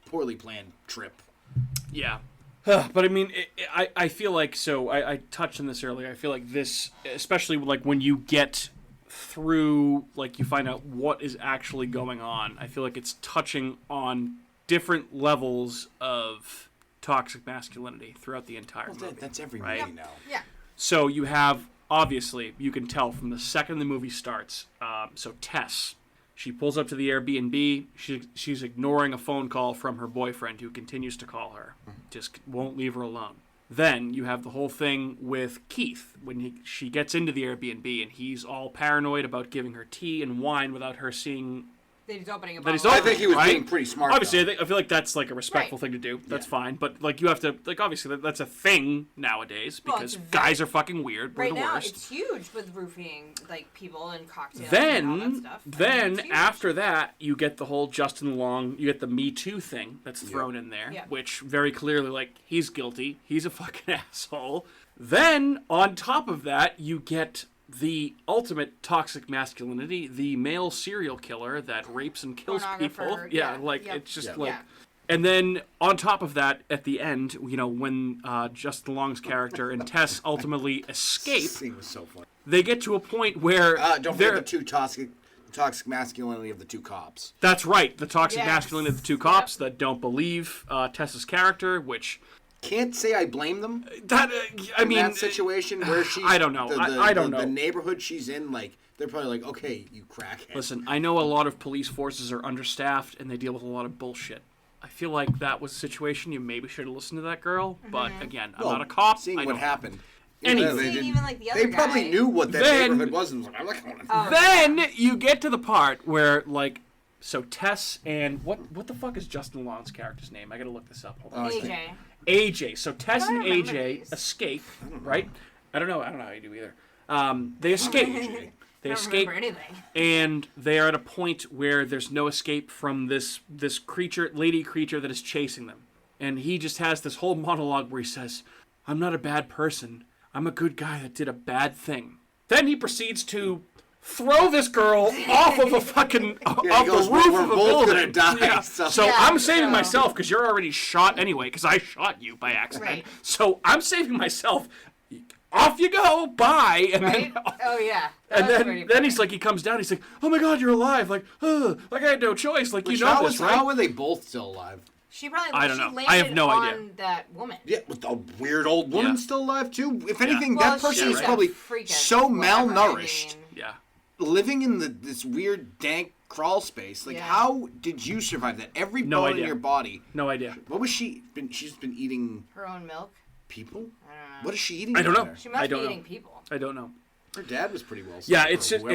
poorly planned trip. Yeah. But I mean, I feel like, I touched on this earlier, I feel like this, especially when you get through, you find out what is actually going on, I feel like it's touching on different levels of toxic masculinity throughout the entire movie. That's every movie now. Yeah. So you have, obviously, you can tell from the second the movie starts, so Tess, she pulls up to the Airbnb, she's ignoring a phone call from her boyfriend who continues to call her, just won't leave her alone. Then you have the whole thing with Keith, when she gets into the Airbnb and he's all paranoid about giving her tea and wine without her seeing that he's opening a bottle. I think he was being pretty smart. Obviously, I feel like that's a respectful thing to do. That's fine. But you have to obviously that's a thing nowadays because guys are fucking weird. We're right the now, worst. it's huge with roofing people and cocktails then, and all that stuff. Then after that, you get the whole Justin Long, you get the Me Too thing that's thrown in there, which very clearly he's guilty. He's a fucking asshole. Then on top of that, you get the ultimate toxic masculinity, the male serial killer that rapes and kills people. It's just And then on top of that, at the end, when Justin Long's character and Tess ultimately escape, It was so funny. they get to a point where don't forget the two toxic masculinity of the 2 cops. That's right, the toxic masculinity of the 2 cops that don't believe Tess's character, which can't say I blame them. That that situation where she's I don't know. I don't know. The neighborhood she's in, they're probably like, okay, you crackhead. Listen, I know a lot of police forces are understaffed and they deal with a lot of bullshit. I feel like that was a situation you maybe should have listened to that girl, but again, I'm not a cop. Seeing what happened. Anyway, they probably knew what that neighborhood was and was like, I'm not going to. Then you get to the part where so Tess and what the fuck is Justin Long's character's name? I gotta look this up. Hold on. AJ. So Tess and AJ escape, right? I don't know how you do either. They escape. They escape, and they are at a point where there's no escape from this lady creature that is chasing them. And he just has this whole monologue where he says, "I'm not a bad person. I'm a good guy that did a bad thing." Then he proceeds to throw this girl off of a fucking off the roof of a building. Die, So I'm saving myself because you're already shot anyway because I shot you by accident. Right. So I'm saving myself. Off you go, bye. And then, then he's he comes down. He's like, "Oh my God, you're alive!" I had no choice. Right? How are they both still alive? She probably. I don't know. I have no idea. That woman. Yeah, with the weird old woman still alive too. If anything, Well, that person is she's probably freaking so whatever, malnourished. Yeah. living in this weird dank crawl space. Like, how did you survive that? Every bone in your body. No idea. What was she? She's been eating her own milk. People? I don't know. What is she eating? I don't know. She must be eating people. I don't know. Her dad was pretty well. Yeah, it's just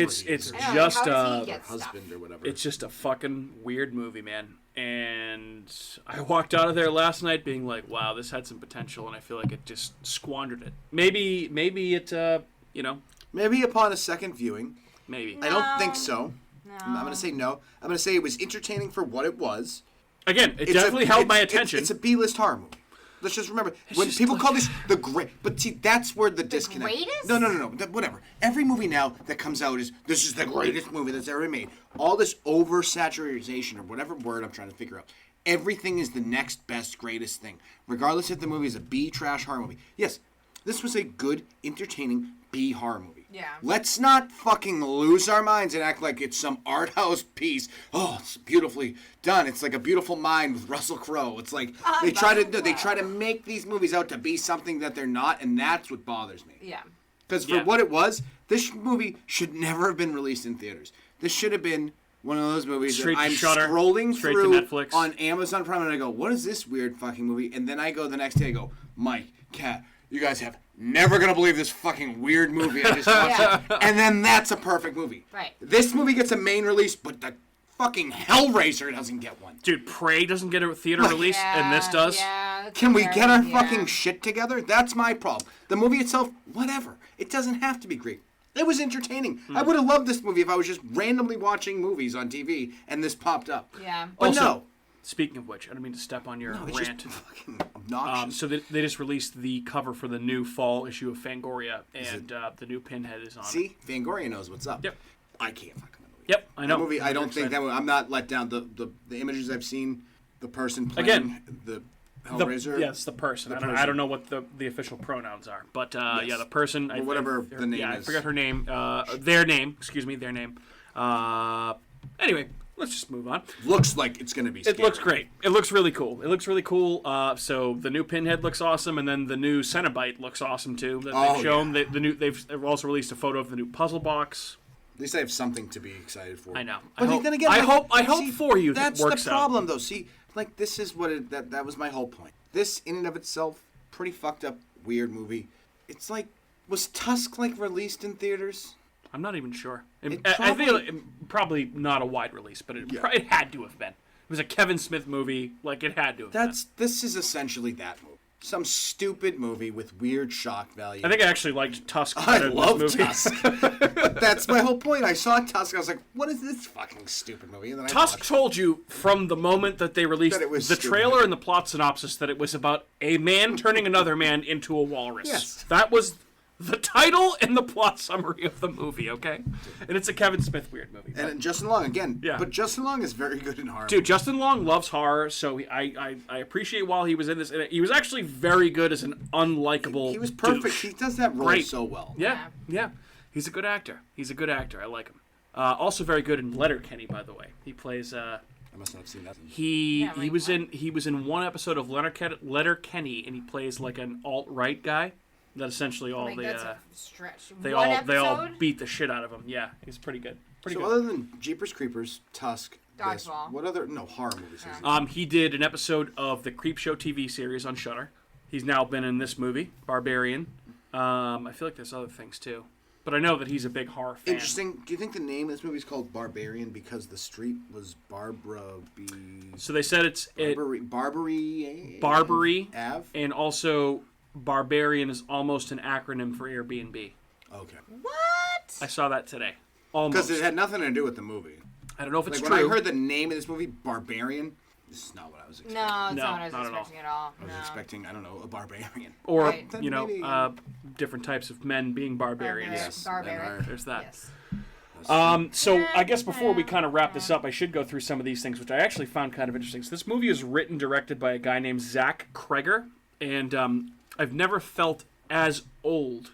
husband or whatever. It's just a fucking weird movie, man. And I walked out of there last night being like, wow, this had some potential, and I feel like it just squandered it. Maybe it, you know. Maybe upon a second viewing. Maybe. I don't think so. No. I'm going to say no. I'm going to say it was entertaining for what it was. Again, it definitely held my attention. It's a B-list horror movie. Let's just remember, when people call this the great... But see, that's where the disconnect... Greatest? No. Whatever. Every movie now that comes out is, this is the greatest movie that's ever been made. All this oversaturation, or whatever word I'm trying to figure out. Everything is the next best, greatest thing. Regardless if the movie is a B-trash horror movie. Yes, this was a good, entertaining B horror movie. Yeah. Let's not fucking lose our minds and act like it's some art house piece. Oh, it's beautifully done. It's like A Beautiful Mind with Russell Crowe. It's like they try to make these movies out to be something that they're not, and that's what bothers me. Yeah. Because for what it was, this movie should never have been released in theaters. This should have been one of those movies that I'm Shudder, scrolling straight through to Netflix. on Amazon Prime, and I go, what is this weird fucking movie? And then I go the next day, I go, Mike, Kat, you guys have never gonna believe this fucking weird movie I just watched. And then that's a perfect movie. Right. This movie gets a main release, but the fucking Hellraiser doesn't get one. Dude, Prey doesn't get a theater release, and this does? Yeah, Can we get our fucking shit together? That's my problem. The movie itself, whatever. It doesn't have to be great. It was entertaining. I would have loved this movie if I was just randomly watching movies on TV and this popped up. Yeah. But Also, no. Speaking of which, I don't mean to step on your It's rant. just fucking obnoxious. So they just released the cover for the new fall issue of Fangoria, and the new Pinhead is on it. See? Fangoria knows what's up. Yep. I can't fucking movie. Yep, I know. The movie, I don't think that I'm not let down. The images I've seen, the person playing Again, the Hellraiser. Yes, the person. I don't know what the official pronouns are, but yeah, the person. Or whatever the name I is. forgot her name. Their name. Excuse me, their name. Anyway, let's just move on. Looks like it's going to be scary. It looks great. It looks really cool. So the new Pinhead looks awesome, and then the new Cenobite looks awesome too. They've shown they've also released a photo of the new puzzle box. At least I have something to be excited for. I know. But then again, I hope for you that's that works the problem, though. See, like this is what that was my whole point. This, in and of itself, pretty fucked up, weird movie. It's like, was Tusk like released in theaters? I'm not even sure. I think probably not a wide release, but it had to have been. It was a Kevin Smith movie, like it had to have been. This is essentially that movie. Some stupid movie with weird shock value. I think I actually liked Tusk I better love than this movie. Tusk. That's my whole point. I saw Tusk. I was like, what is this fucking stupid movie? And then Tusk told you from the moment that they released the trailer and the plot synopsis that it was about a man turning another man into a walrus. Yes. That was the title and the plot summary of the movie, okay? And it's a Kevin Smith weird movie. And Justin Long, again. Yeah. But Justin Long is very good in horror. Dude, Justin Long loves horror, so I appreciate while he was in this. And he was actually very good as an unlikable He was perfect. douche. He does that role so well. Yeah. He's a good actor. I like him. Also very good in Letterkenny, by the way. He plays... I must not have seen that. He was in one episode of Letterkenny, and he plays like an alt-right guy. That essentially all that's a stretch. they all beat the shit out of him. Yeah, he's pretty good. So other than Jeepers Creepers, Tusk, Dodgeball. what other horror movies? He did an episode of the Creepshow TV series on Shudder. He's now been in this movie, Barbarian. I feel like there's other things too, but I know that he's a big horror fan. Interesting. Do you think the name of this movie is called Barbarian because the street was Barbara B? So they said Barbary Ave, and also Barbarian is almost an acronym for Airbnb. Okay. What? I saw that today. Almost. Because it had nothing to do with the movie. I don't know if it's true. When I heard the name of this movie, Barbarian, this is not what I was expecting. No, it's not what I was expecting at all. I was expecting, I don't know, a barbarian. Or, different types of men being barbarians. Yes, Barbarian. There's that. Yes. So I guess before we kind of wrap this up, I should go through some of these things, which I actually found kind of interesting. So this movie is written, directed by a guy named Zach Cregger, and I've never felt as old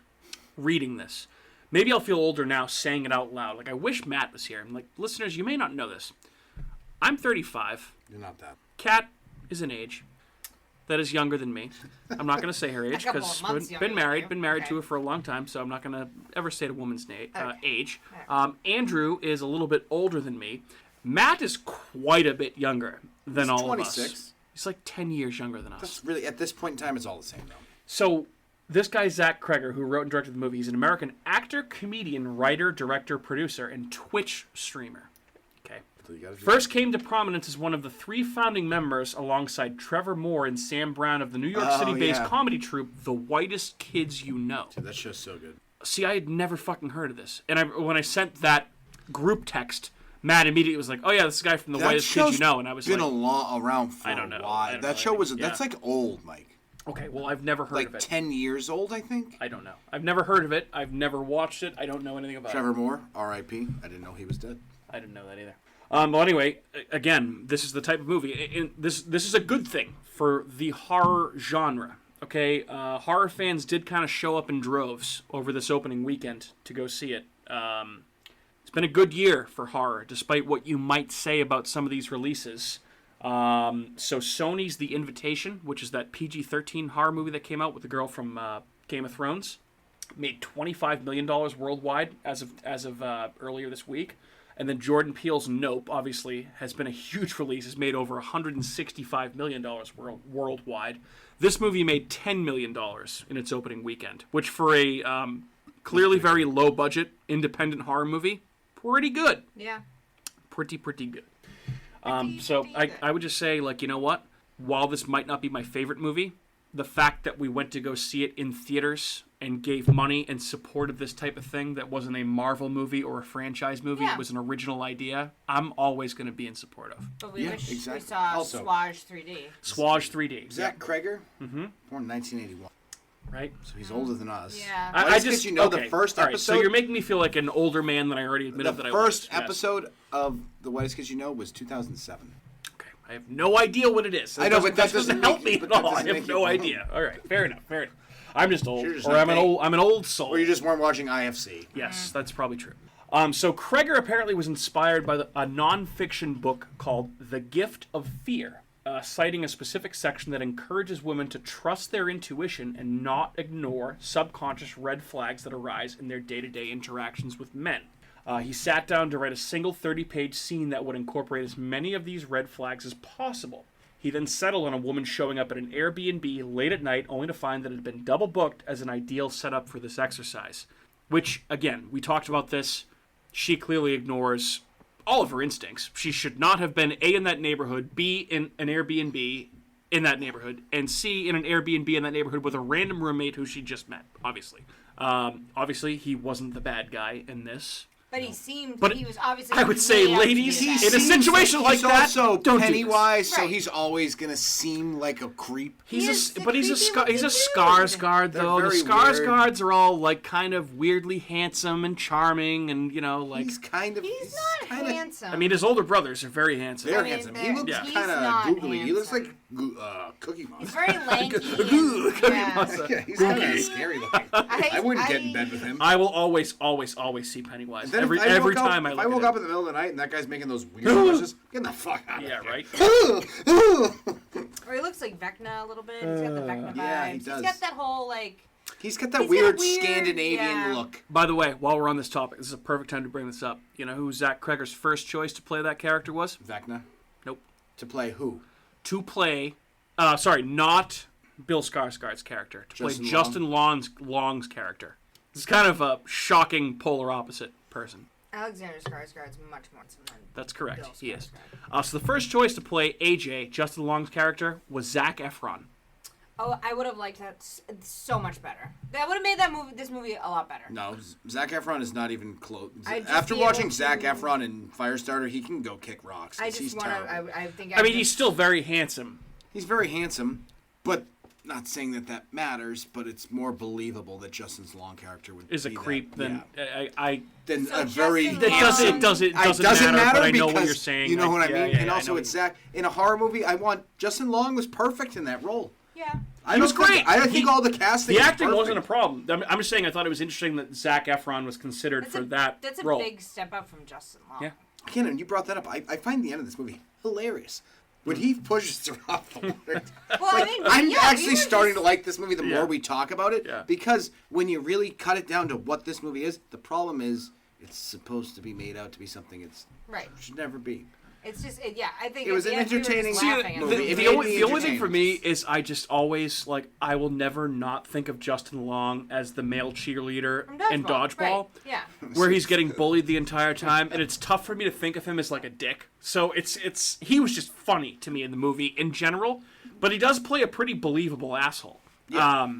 reading this. Maybe I'll feel older now saying it out loud. Like, I wish Matt was here. I'm like, listeners, you may not know this. I'm 35. You're not that. Kat is an age. that is younger than me. I'm not going to say her age couple because of months been younger married, than you. been married Okay. to her for a long time, so I'm not going to ever say a woman's age. Okay. Andrew is a little bit older than me. Matt is quite a bit younger than all of us. 26. He's like 10 years younger than us. That's really, at this point in time, it's all the same, though. So this guy, Zach Cregger, who wrote and directed the movie, he's an American actor, comedian, writer, director, producer, and Twitch streamer. Okay. So you gotta do First came to prominence as one of the 3 founding members alongside Trevor Moore and Sam Brown of the New York City-based comedy troupe The Whitest Kids You Know. Dude, that show's so good. See, I had never fucking heard of this. And when I sent that group text, Matt immediately was like, "Oh yeah, this is the guy from The Whitest Kids You Know," and I was been like, around for I don't know. a while. I don't That know show anything. was Yeah. that's like old, Mike. "Okay, well, I've never heard Like of it. 10 years old, I think. I don't know. I've never heard of it. I've never watched it. I don't know anything about Trevor it. Moore, R.I.P. I didn't know he was dead. I didn't know that either. Well, anyway, again, this is the type of movie. This is a good thing for the horror genre. Okay, horror fans did kind of show up in droves over this opening weekend to go see it. It's been a good year for horror, despite what you might say about some of these releases. So Sony's The Invitation, which is that PG-13 horror movie that came out with the girl from Game of Thrones, made $25 million worldwide as of earlier this week. And then Jordan Peele's Nope, obviously, has been a huge release. It's made over $165 million worldwide. This movie made $10 million in its opening weekend, which for a clearly very low-budget independent horror movie, pretty good. Yeah. Pretty good. So I would just say, like, you know what? While this might not be my favorite movie, the fact that we went to go see it in theaters and gave money and supported this type of thing that wasn't a Marvel movie or a franchise movie, Yeah. it was an original idea, I'm always going to be in support of. But we Yeah, wish exactly. we saw Also- Swaj 3D. Swaj 3D. Zach Cregger, born in 1981. Right? So he's older than us. Yeah. I just, you know, the first all right, episode. so you're making me feel like an older man than I already admitted the that I first was. Yes. episode of The Whitest Kids You Know was 2007. Okay, I have no idea what it is. I know, but that doesn't help make me you- at but that all. I doesn't have make you- no idea. All right, fair enough. I'm just old, You're just or not I'm an paying- old soul. Or you just weren't watching IFC. Yes, that's probably true. So Cregger apparently was inspired by a non-fiction book called The Gift of Fear, citing a specific section that encourages women to trust their intuition and not ignore subconscious red flags that arise in their day-to-day interactions with men. He sat down to write a single 30-page scene that would incorporate as many of these red flags as possible. He then settled on a woman showing up at an Airbnb late at night only to find that it had been double booked as an ideal setup for this exercise. Which, again, we talked about this. She clearly ignores all of her instincts. She should not have been A, in that neighborhood, B, in an Airbnb in that neighborhood, and C, in an Airbnb in that neighborhood with a random roommate who she just met, obviously. Obviously, he wasn't the bad guy in this. But he seemed, But he was obviously. I would say, way out to ladies, do that. in a situation like he's that, also don't do this. Pennywise, so Right. he's always gonna seem like a creep. He's is a, the but he's a creepy looking Skarsgård They're though. The very Skarsgårds are all like kind of weirdly handsome and charming, and you know, like He's kind of. He's not kinda, handsome. I mean, his older brothers are very handsome. They're I mean, handsome. He they're- looks Yeah. he's kind of not googly. He looks like handsome. Cookie He's Monster. very lanky. Cookie yeah. Monster. Yeah, he's kind of scary looking. I wouldn't get in bed with him. I will always see Pennywise Then every if I woke time up, I if look I woke at up him. in the middle of the night and that guy's making those weird noises, get the fuck out Yeah, of here. right. Or he looks like Vecna a little bit. He's got the Vecna vibes. yeah, he does. He's got that whole like. He's got that He's got a weird weird- Scandinavian yeah. look. By the way, while we're on this topic, this is a perfect time to bring this up. You know who Zach Cregger's first choice to play that character was? Vecna. Nope. To play who? To play, not Bill Skarsgård's character. To Justin play Justin Long's character. It's kind of a shocking polar opposite person. Alexander Skarsgård's much more handsome than. That's correct. Bill He is. Skarsgård. So the first choice to play AJ, Justin Long's character, was Zac Efron. Oh, I would have liked that so much better. That would have made this movie a lot better. No, Zac Efron is not even close. I'd just After be watching able Zac to- Efron in Firestarter, he can go kick rocks. I 'cause he's just want terrible. to. I think. I mean, he's still very handsome. He's very handsome, but not saying that matters. But it's more believable that Justin's Long character would Is a be creep that, than yeah, than So a very Justin it doesn't matter, but I know what because you're saying. you know what I Yeah, mean. yeah, and I also, know it's Zach in a horror movie. I want Justin Long was perfect in that role. Yeah. I He was don't think- great. I think all the casting. The was acting perfect. wasn't a problem. I'm just saying I thought it was interesting that Zac Efron was considered for that That's a role. big step up from Justin Long. Yeah. Ken, and you brought that up. I find the end of this movie hilarious. when he pushes throughout the water. Well, I mean, I'm yeah, actually starting to like this movie the more Yeah. we talk about it, Yeah. because when you really cut it down to what this movie is, the problem is it's supposed to be made out to be something it Right. should never be. It's just, yeah, I think It was at the an end we were just entertaining laughing at movie. it. It The made only me thing for entertained. me is I just always, like, I will never not think of Justin Long as the male cheerleader From in Dodgeball. Right. Yeah. Where he's getting bullied the entire time, and it's tough for me to think of him as like a dick. So it's he was just funny to me in the movie in general, but he does play a pretty believable asshole. Yeah.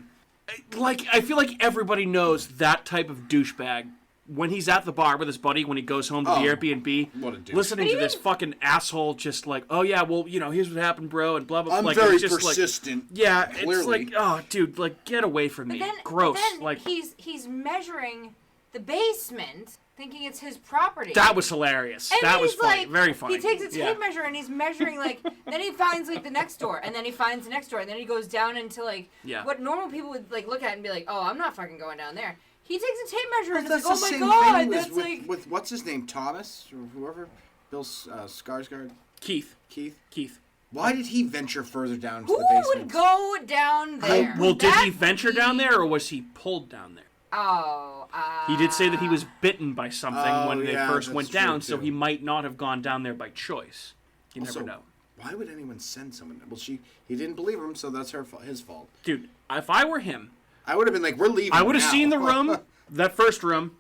Like I feel like everybody knows that type of douchebag when he's at the bar with his buddy when he goes home to the Airbnb, what a douche. listening to this fucking asshole just like, oh yeah, well here's what happened, bro, and blah blah. I'm like, very it's just persistent. Like, yeah, clearly. it's like, oh dude, like get away from me. Gross. But then like he's measuring the basement, thinking it's his property. that was hilarious. And That was he's funny. like, Very funny. He takes a tape measure and he's measuring like. Then he finds like the next door, and then he finds the next door, and then he goes down into like what normal people would like look at and be like, oh, I'm not fucking going down there. He takes a tape measure and it's like, oh my god, that's like with what's his name, Thomas or whoever, Bill Skarsgård, Keith. Why did he venture further down into who the basement? would go down there? Well, did he venture down there, or was he pulled down there? Oh, He did say that he was bitten by something when they first that's went true, down, so too. he might not have gone down there by choice. You Also, never know. Why would anyone send someone? Well, he didn't believe him, so that's his fault. Dude, if I were him, I would have been like, we're leaving. I would have now. seen the room, that first room.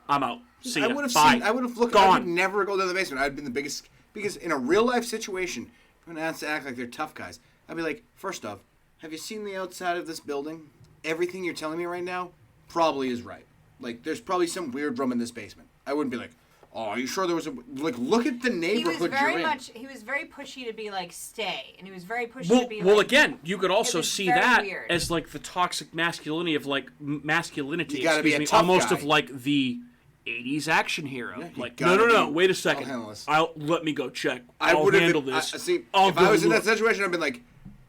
I'm out. See ya. I would have Bye. seen. I would have looked. Gone. I would never go to the basement. I'd been the biggest because in a real life situation, everyone has to act like they're tough guys. I'd be like, first off, have you seen the outside of this building? Everything you're telling me right now probably is right. Like, there's probably some weird room in this basement. I wouldn't be like, oh, are you sure there was a like? Look at the neighborhood you're in. He was very pushy to be like stay, and he was very pushy Well, to be well, like. again, you could also was see very that weird. as like the toxic masculinity of like masculinity. You gotta be a excuse me, tough almost guy. of like the 80s action hero. Yeah, you like, gotta no, be- wait a I'll second. handle this. Let me go check. I I'll would have handle been, this. see, I'll if I was in go that situation, I'd been like,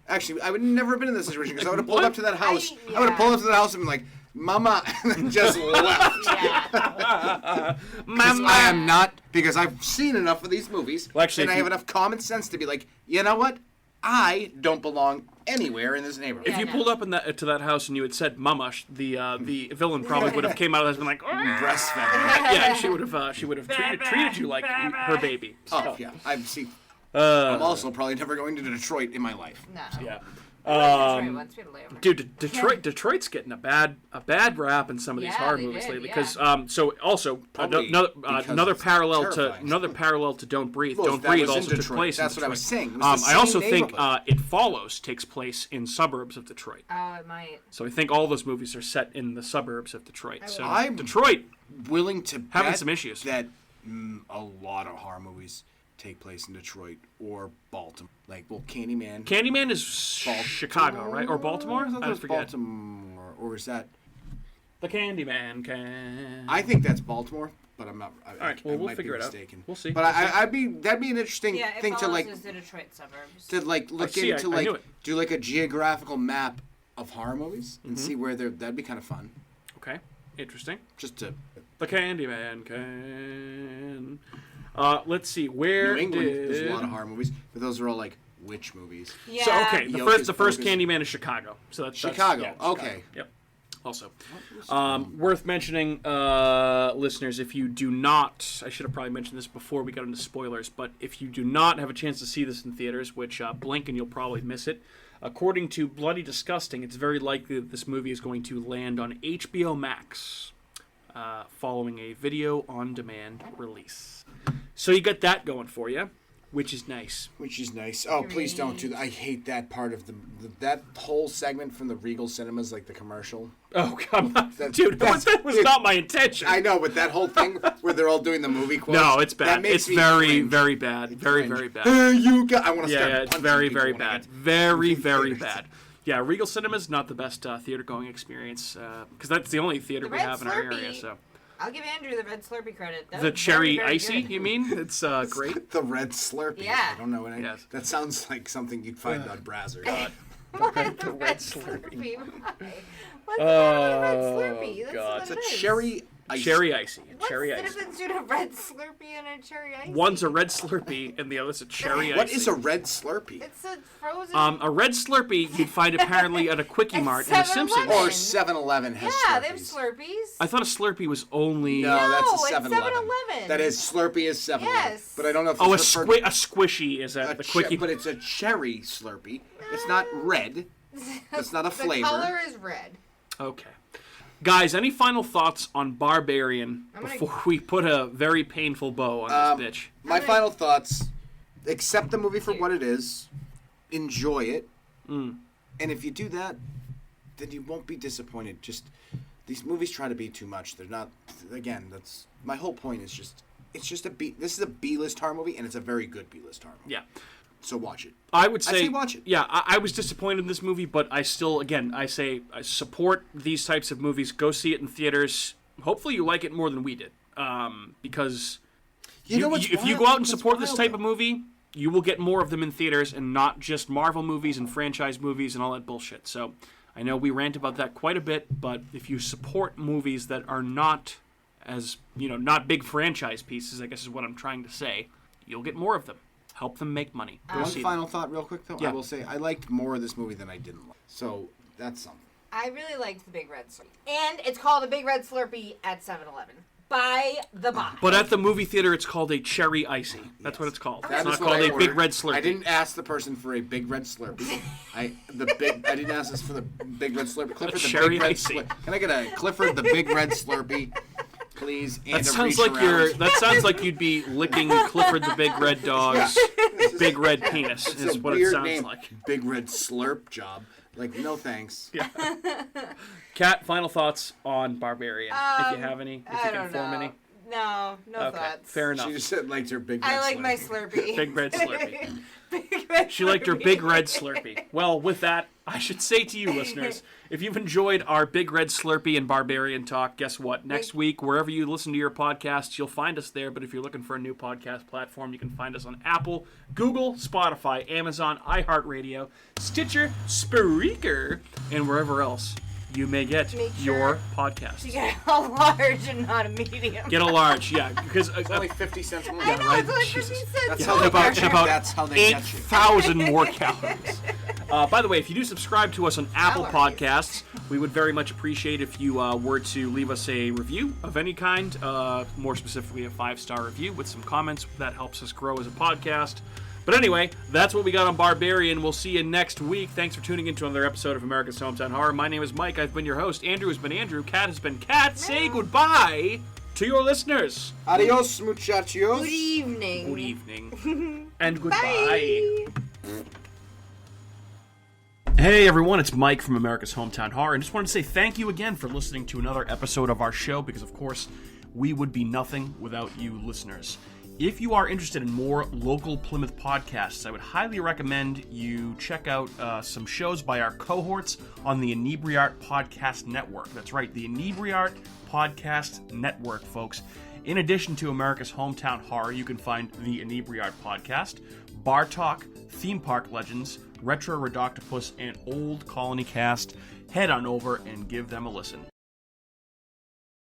actually, I would never have been in this situation because I would have pulled What? up to that house. Yeah. I would have pulled up to the house and been like, Mama, and then just left. Yeah. Because I am not, because I've seen enough of these movies, Well, actually, and if I have you- enough common sense to be like, you know what? I don't belong anywhere in this neighborhood. If you pulled up in to that house and you had said "mama," the villain probably would have came out of that and been like, Breastfed. yeah, she would have treated you like her baby. Oh, yeah. I'm also probably never going to Detroit in my life. No. Yeah. Once we had a layover. Dude, Detroit's getting a bad rap in some of these Yeah, horror they movies did, lately. yeah. Because so also Probably because another it's parallel terrifying. to Don't Breathe. Well, Don't that Breathe was in also took Detroit. place That's in what I Detroit. was saying. It was the I also same think neighborhood. It Follows takes place in suburbs of Detroit. Oh, it might. So I think all those movies are set in the suburbs of Detroit. So I'm Detroit. willing to Having bet some issues. that a lot of horror movies take place in Detroit or Baltimore. Like, well, Candyman. Candyman is Chicago, right? Or Baltimore? I thought it I was forget. Baltimore, or is that? The Candyman can. I think that's Baltimore, but I'm not. All right, well, I we'll might figure be it out. mistaken. We'll see. But that'd be an interesting Yeah, thing it to like follows the Detroit suburbs. to like look see, into I like knew it. do like a geographical map of horror movies and Mm-hmm. see where they're. That'd be kind of fun. Okay, interesting. Just to The Candyman can. Let's see. Where New England, did? there's a lot of horror movies, but those are all like witch movies. Yeah. So okay, the Hocus first Pocus. Candyman is Chicago. So that's Chicago. yeah, Okay. Yep. Also, worth mentioning, listeners, if you do not, I should have probably mentioned this before we got into spoilers, but if you do not have a chance to see this in theaters, which blink and you'll probably miss it, according to Bloody Disgusting, it's very likely that this movie is going to land on HBO Max following a video-on-demand release. So you got that going for you, which is nice. Which is nice. Oh, please don't do that. I hate that part of that whole segment from the Regal Cinemas, like the commercial. Oh, come on. That- Dude, that was not my intention. I know, but that whole thing where they're all doing the movie quotes. No, it's that bad. makes It's me very, cringe. very bad. Very, Cringe. very bad. You got. I want to start Yeah, it's punching very, people very when I bad. get Very, in very theaters. bad. Yeah, Regal Cinema's not the best theater-going experience because that's the only theater The we Red have in our area. Slurpee. So I'll give Andrew the red Slurpee credit. That the was cherry very, very icy, good. you mean? It's great. The red Slurpee. Yeah. I don't know. Yes. That sounds like something you'd find on Brazzers. What? The red Slurpee. Why? What's the matter with red Slurpee? That's God. what It's a it is. cherry Ice. Cherry icy. What's Cherry the icy. difference between a red Slurpee and a cherry icy? One's a red Slurpee and the other's a cherry icy. What is a red Slurpee? It's a frozen... A red Slurpee you'd find apparently at a Quickie Mart in The 7-Eleven. Simpsons. Or 7-Eleven has Yeah, Slurpees. they have Slurpees. I thought a Slurpee was only... No, that's a it's 7-Eleven. 7-Eleven. That is, Slurpee is 7-Eleven. Yes. But I don't know if Oh, a it's referred squishy is at the Quickie. but it's a cherry Slurpee. It's not red. It's not a flavor. The color is red. Okay. Guys, any final thoughts on Barbarian before we put a very painful bow on this bitch? My final thoughts, accept the movie for what it is, enjoy it, and if you do that, then you won't be disappointed. Just, these movies try to be too much. They're not, again, that's, my whole point is just, it's just this is a B-list horror movie, and it's a very good B-list horror movie. Yeah. So watch it. I would say watch it. Yeah, I was disappointed in this movie, but I still, again, I support these types of movies. Go see it in theaters. Hopefully you like it more than we did, because if you go out and support this type of movie, you will get more of them in theaters and not just Marvel movies and franchise movies and all that bullshit. So I know we rant about that quite a bit, but if you support movies that are not as, not big franchise pieces, I guess is what I'm trying to say, you'll get more of them. Help them make money. One final thought real quick, though. Yeah. I will say I liked more of this movie than I didn't like. So that's something. I really liked the Big Red Slurpee. And it's called a Big Red Slurpee at 7-Eleven. By the box. But at the movie theater, it's called a cherry icy. That's what it's called. That It's is not what called I a ordered. big red Slurpee. I didn't ask the person for a big red Slurpee. I didn't ask this for the big red Slurpee. Clifford, the cherry big red icy. Can I get a Clifford the big red Slurpee, please? And That a sounds reach like around. that sounds like you'd be licking Clifford the Big Red Dog's big red penis. It's Is a what it weird sounds name. like. Big red slurp job. Like, no thanks. Yeah. Kat, final thoughts on Barbarian, if you have any, if you can form any. No Okay, thoughts. fair enough. She just said liked her big red I like Slurpee. my Slurpee. Big red Slurpee. Big Red She liked her Slurpee. big red Slurpee. Well, with that, I should say to you, listeners, if you've enjoyed our big red Slurpee and Barbarian talk, guess what? Next week, wherever you listen to your podcasts, you'll find us there. But if you're looking for a new podcast platform, you can find us on Apple, Google, Spotify, Amazon, iHeartRadio, Stitcher, Spreaker, and wherever else you may get your podcast. You get a large and not a medium. Get a large, yeah, because It's only 50 cents more. I know, right? it's only 50 Jesus. cents. That's Yeah, how they about get you. That's how they get you. 8,000 more calories. By the way, if you do subscribe to us on Apple Calories. Podcasts, we would very much appreciate if you were to leave us a review of any kind, more specifically a 5-star review with some comments. That helps us grow as a podcast. But anyway, that's what we got on Barbarian. We'll see you next week. Thanks for tuning in to another episode of America's Hometown Horror. My name is Mike. I've been your host. Andrew has been Andrew. Kat has been Kat. Say goodbye to your listeners. Adios, muchachos. Good evening. Good evening. And goodbye. Hey everyone, it's Mike from America's Hometown Horror, and just wanted to say thank you again for listening to another episode of our show, because of course, we would be nothing without you listeners. If you are interested in more local Plymouth podcasts, I would highly recommend you check out some shows by our cohorts on the Inebriart Podcast Network. That's right, the Inebriart Podcast Network, folks. In addition to America's Hometown Horror, you can find the Inebriart Podcast, Bar Talk, Theme Park Legends, Retro Redoctopus, and Old Colony Cast. Head on over and give them a listen.